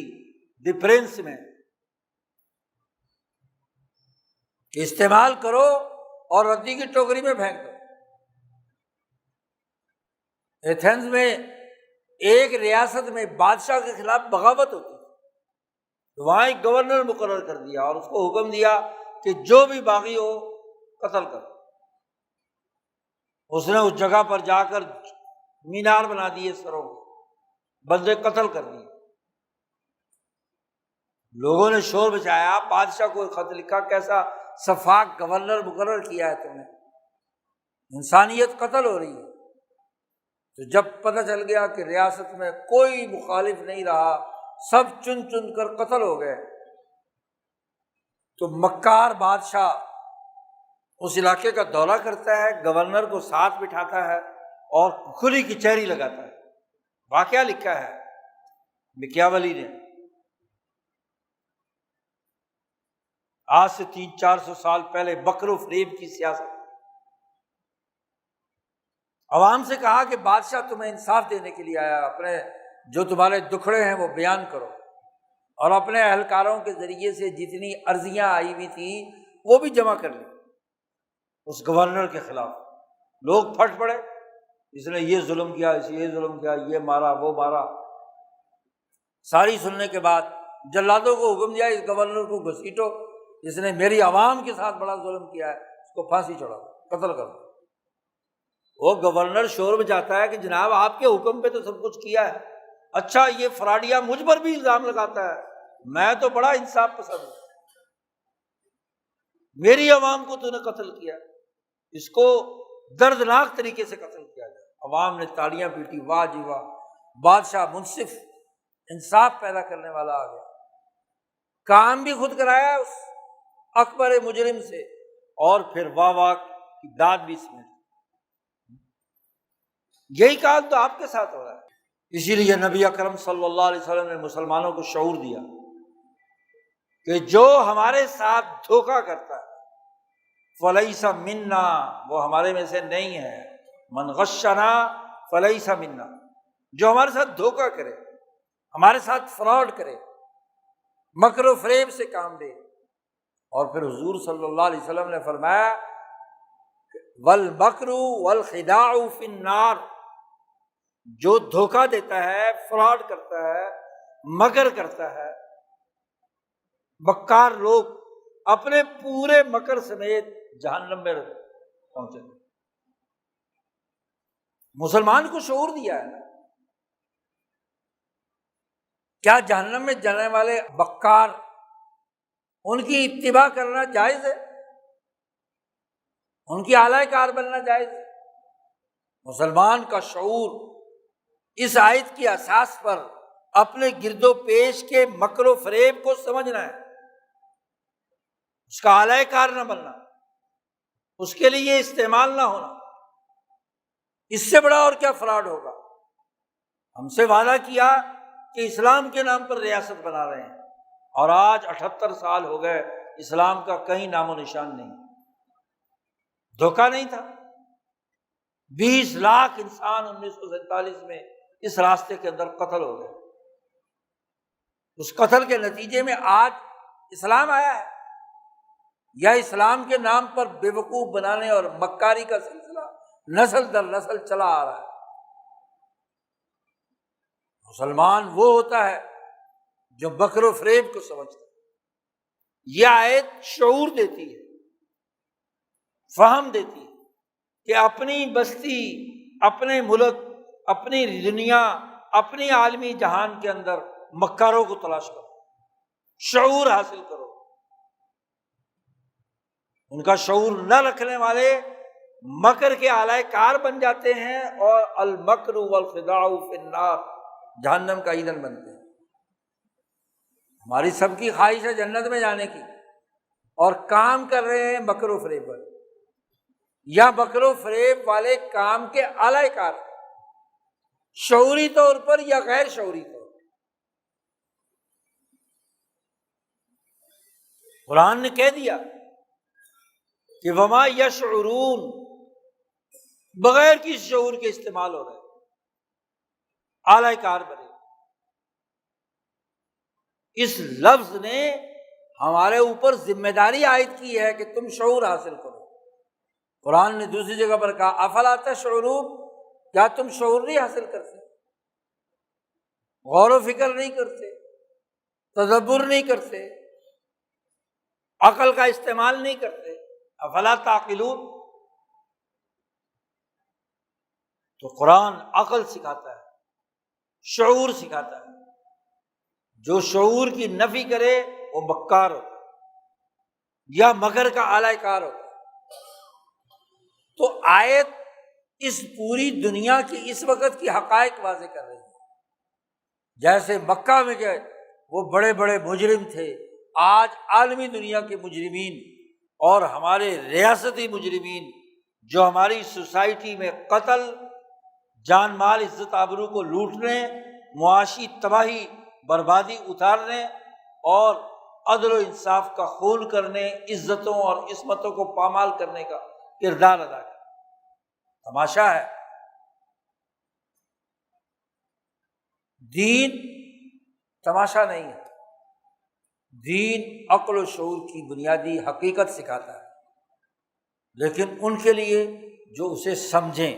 دی پرنس میں کہ استعمال کرو اور ردی کی ٹوکری میں پھینک دو۔ ایتھنز میں ایک ریاست میں بادشاہ کے خلاف بغاوت ہوتی ہے، وہاں ایک گورنر مقرر کر دیا اور اس کو حکم دیا کہ جو بھی باغی ہو قتل کرو۔ اس نے اس جگہ پر جا کر مینار بنا دیے، سروں بندے قتل کر دیے۔ لوگوں نے شور مچایا، بادشاہ کو خط لکھا، کیسا سفاک گورنر مقرر کیا ہے تم نے، انسانیت قتل ہو رہی ہے۔ تو جب پتہ چل گیا کہ ریاست میں کوئی مخالف نہیں رہا، سب چن چن کر قتل ہو گئے، تو مکار بادشاہ اس علاقے کا دورہ کرتا ہے، گورنر کو ساتھ بٹھاتا ہے اور کھلی کچہری لگاتا ہے۔ واقعہ لکھا ہے مکیاولی نے، آج سے 300-400 سال پہلے مکر و فریب کی سیاست۔ عوام سے کہا کہ بادشاہ تمہیں انصاف دینے کے لیے آیا، اپنے جو تمہارے دکھڑے ہیں وہ بیان کرو، اور اپنے اہلکاروں کے ذریعے سے جتنی عرضیاں آئی ہوئی تھی وہ بھی جمع کر لی اس گورنر کے خلاف۔ لوگ پھٹ پڑے، اس نے یہ ظلم کیا، اس یہ ظلم کیا، یہ مارا، وہ مارا۔ ساری سننے کے بعد جلادوں کو حکم دیا اس گورنر کو گھسیٹو، جس نے میری عوام کے ساتھ بڑا ظلم کیا ہے، اس کو پھانسی چڑھاؤ، قتل کرو۔ وہ گورنر شور مچاتا ہے کہ جناب آپ کے حکم پہ تو سب کچھ کیا ہے، اچھا یہ فراڈیا مجھ پر بھی الزام لگاتا ہے، میں تو بڑا انصاف پسند ہوں، میری عوام کو تو نے قتل کیا، اس کو دردناک طریقے سے قتل کیا جائے۔ عوام نے تالیاں پیٹی، واہ جی واہ، بادشاہ منصف انصاف پیدا کرنے والا آ گیا۔ کام بھی خود کرایا اس اکبر مجرم سے، اور پھر واہ واہ کی داد بھی اس میں۔ یہی کام تو آپ کے ساتھ ہو رہا ہے۔ اسی لیے نبی اکرم صلی اللہ علیہ وسلم نے مسلمانوں کو شعور دیا کہ جو ہمارے ساتھ دھوکہ کرتا ہے فلیس منا، وہ ہمارے میں سے نہیں ہے۔ من غشنا فلیس منا، جو ہمارے ساتھ دھوکہ کرے، ہمارے ساتھ فراڈ کرے، مکر و فریب سے کام دے۔ اور پھر حضور صلی اللہ علیہ وسلم نے فرمایا والمکر والخداع فی النار، جو دھوکہ دیتا ہے، فراڈ کرتا ہے، مکر کرتا ہے، مکار لوگ اپنے پورے مکر سمیت جہنم میں پہنچے۔ مسلمان کو شعور دیا ہے نا، کیا جہنم میں جانے والے مکار ان کی اتباع کرنا جائز ہے؟ ان کی اعلی کار بننا جائز ہے؟ مسلمان کا شعور اس آیت کی اساس پر اپنے گرد و پیش کے مکر و فریب کو سمجھنا ہے، اس کا اعلی کار نہ بننا، اس کے لیے استعمال نہ ہونا۔ اس سے بڑا اور کیا فراڈ ہوگا؟ ہم سے وعدہ کیا کہ اسلام کے نام پر ریاست بنا رہے ہیں، اور آج 78 سال ہو گئے، اسلام کا کہیں نام و نشان نہیں۔ دھوکہ نہیں تھا، 20 لاکھ انسان 1947 میں اس راستے کے اندر قتل ہو گئے۔ اس قتل کے نتیجے میں آج اسلام آیا ہے، یا اسلام کے نام پر بے وقوف بنانے اور مکاری کا سلسلہ نسل در نسل چلا آ رہا ہے۔ مسلمان وہ ہوتا ہے جو مکر و فریب کو سمجھتا ہے۔ یہ آیت شعور دیتی ہے، فہم دیتی ہے کہ اپنی بستی، اپنے ملک، اپنی دنیا، اپنی عالمی جہان کے اندر مکاروں کو تلاش کرو، شعور حاصل کرو۔ ان کا شعور نہ رکھنے والے مکر کے آلائے کار بن جاتے ہیں، اور المکر والخداع فی النار، جہنم کا ایندھن بنتے ہیں۔ ہماری سب کی خواہش ہے جنت میں جانے کی، اور کام کر رہے ہیں مکر و فریب پر، یا مکر و فریب والے کام کے آلائے کار، شعوری طور پر یا غیر شعوری طور پر۔ قرآن نے کہہ دیا کہ وما یشعرون، بغیر کسی شعور کے استعمال ہو رہے ہیں، آلائے کار بنے۔ اس لفظ نے ہمارے اوپر ذمہ داری عائد کی ہے کہ تم شعور حاصل کرو۔ قرآن نے دوسری جگہ پر کہا افلا تشعرون، کیا تم شعور نہیں حاصل کرتے، غور و فکر نہیں کرتے، تدبر نہیں کرتے، عقل کا استعمال نہیں کرتے، افلا تعقلون۔ تو قرآن عقل سکھاتا ہے، شعور سکھاتا ہے۔ جو شعور کی نفی کرے وہ مکار ہوتا ہے یا مکر کا آلائے کار ہوتا ہے۔ تو آیت اس پوری دنیا کی اس وقت کی حقائق واضح کر رہی ہے۔ جیسے مکہ میں کہ وہ بڑے بڑے مجرم تھے، آج عالمی دنیا کے مجرمین اور ہمارے ریاستی مجرمین جو ہماری سوسائٹی میں قتل، جان مال، عزت آبرو کو لوٹنے، معاشی تباہی بربادی اتارنے اور عدل و انصاف کا خون کرنے، عزتوں اور عصمتوں کو پامال کرنے کا کردار ادا کرے۔ تماشا ہے۔ دین تماشا نہیں ہے، دین عقل و شعور کی بنیادی حقیقت سکھاتا ہے، لیکن ان کے لیے جو اسے سمجھیں،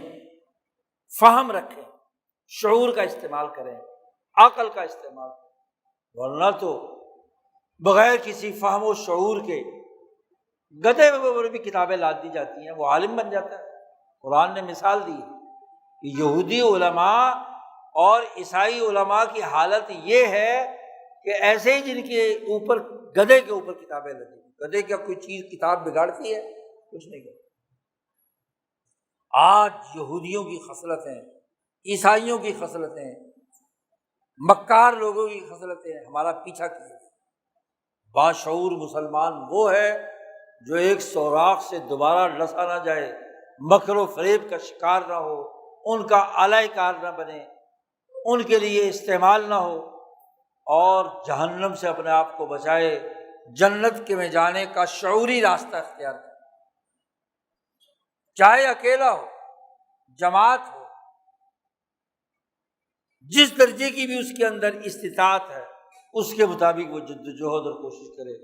فہم رکھیں، شعور کا استعمال کریں، عقل کا استعمال کریں، ورنہ تو بغیر کسی فہم و شعور کے گدھے پر بھی کتابیں لاد دی جاتی ہیں، وہ عالم بن جاتا ہے۔ قرآن نے مثال دی کہ یہودی علماء اور عیسائی علماء کی حالت یہ ہے کہ ایسے ہی جن کے اوپر گدھے کے اوپر کتابیں لگی، گدھے کا کوئی چیز کتاب بگاڑتی ہے؟ کچھ نہیں کرتی۔ آج یہودیوں کی خصلتیں، عیسائیوں کی خصلتیں، مکار لوگوں کی خصلتیں ہمارا پیچھا کیے۔ باشعور مسلمان وہ ہے جو ایک سوراخ سے دوبارہ ڈسا نہ جائے، مکر و فریب کا شکار نہ ہو، ان کا آلائے کار نہ بنے، ان کے لیے استعمال نہ ہو، اور جہنم سے اپنے آپ کو بچائے، جنت کے میں جانے کا شعوری راستہ اختیار کرے۔ چاہے اکیلا ہو، جماعت ہو، جس درجے کی بھی اس کے اندر استطاعت ہے اس کے مطابق وہ جدوجہد اور کوشش کرے،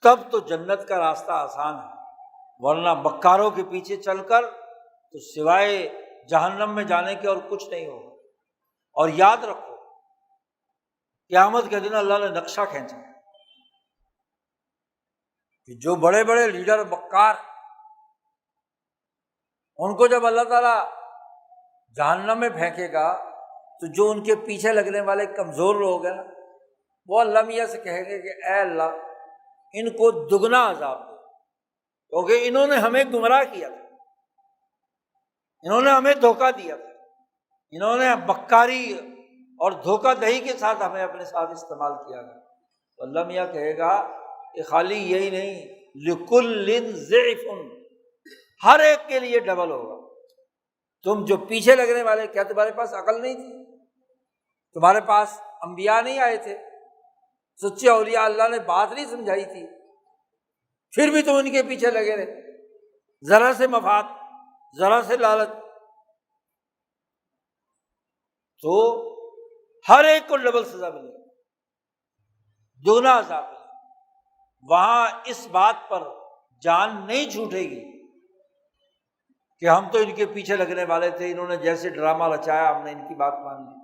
تب تو جنت کا راستہ آسان ہے۔ ورنہ مکاروں کے پیچھے چل کر تو سوائے جہنم میں جانے کے اور کچھ نہیں ہوگا۔ اور یاد رکھو، قیامت کے دن اللہ نے نقشہ کھینچا کہ جو بڑے بڑے لیڈر مکار، ان کو جب اللہ تعالیٰ جہنم میں پھینکے گا تو جو ان کے پیچھے لگنے والے کمزور لوگ ہیں نا، وہ اللہ میاں سے کہیں گے کہ اے اللہ ان کو دگنا عذاب دے، کیونکہ انہوں نے ہمیں گمراہ کیا تھا، انہوں نے ہمیں دھوکہ دیا تھا، انہوں نے مکاری اور دھوکہ دہی کے ساتھ ہمیں اپنے ساتھ استعمال کیا تھا۔ تو اللہ میاں کہے گا کہ خالی یہی نہیں، لِكُلٍّ ضِعْفٌ، ہر ایک کے لیے ڈبل ہوگا۔ تم جو پیچھے لگنے والے، کیا تمہارے پاس عقل نہیں تھی؟ تمہارے پاس انبیاء نہیں آئے تھے؟ سچے اولیاء اللہ نے بات نہیں سمجھائی تھی؟ پھر بھی تم ان کے پیچھے لگے رہے، ذرا سے مفاد، ذرا سے لالچ، تو ہر ایک کو ڈبل سزا ملے گی، دگنا عذاب ملے گا۔ وہاں اس بات پر جان نہیں چھوٹے گی کہ ہم تو ان کے پیچھے لگنے والے تھے، انہوں نے جیسے ڈرامہ رچایا ہم نے ان کی بات مان لی۔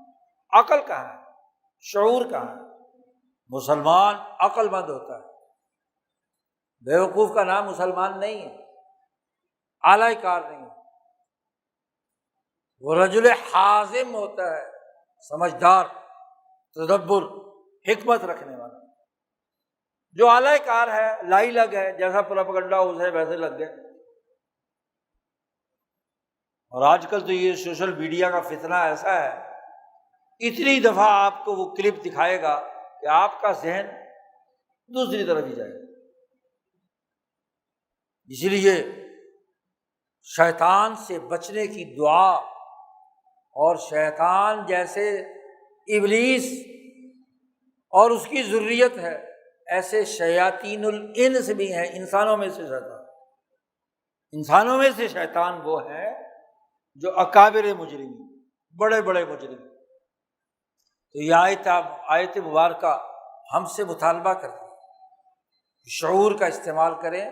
عقل کہاں ہے؟ شعور کہاں ہے؟ مسلمان عقل مند ہوتا ہے، بیوقوف کا نام مسلمان نہیں ہے، اعلی کار نہیں ہے، وہ رجل حازم ہوتا ہے، سمجھدار، تدبر، حکمت رکھنے والا۔ جو اعلی کار ہے، لائی لگ ہے، جیسا پروپیگنڈا اسے ویسے لگ گئے۔ اور آج کل تو یہ سوشل میڈیا کا فتنہ ایسا ہے، اتنی دفعہ آپ کو وہ کلپ دکھائے گا کہ آپ کا ذہن دوسری طرف ہی جائے گا۔ اس لیے شیطان سے بچنے کی دعا، اور شیطان جیسے ابلیس اور اس کی ذریت ہے، ایسے شیاطین الانس بھی ہیں، انسانوں میں سے شیطان، انسانوں میں سے شیطان وہ ہے جو اکابر مجرم، بڑے بڑے مجرم۔ تو یہ آیت مبارکہ ہم سے مطالبہ کرتی ہے، شعور کا استعمال کریں،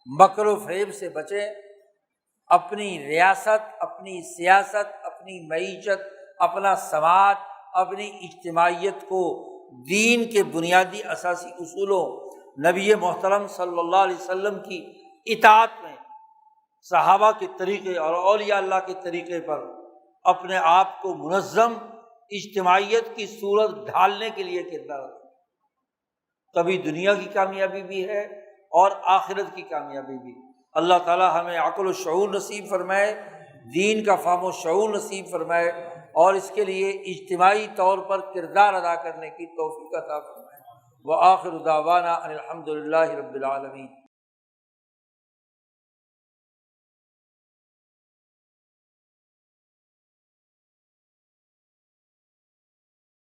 مکر و فریب سے بچیں، اپنی ریاست، اپنی سیاست، اپنی معیشت، اپنا سماج، اپنی اجتماعیت کو دین کے بنیادی اساسی اصولوں، نبی محترم صلی اللہ علیہ وسلم کی اطاعت میں، صحابہ کے طریقے اور اولیاء اللہ کے طریقے پر اپنے آپ کو منظم اجتماعیت کی صورت ڈھالنے کے لیے کردار ادا۔ تبھی دنیا کی کامیابی بھی ہے اور آخرت کی کامیابی بھی۔ اللہ تعالی ہمیں عقل و شعور نصیب فرمائے، دین کا فہم و شعور نصیب فرمائے، اور اس کے لیے اجتماعی طور پر کردار ادا کرنے کی توفیق عطا فرمائے۔ وآخر دعوانا ان الحمد للہ رب العالمین۔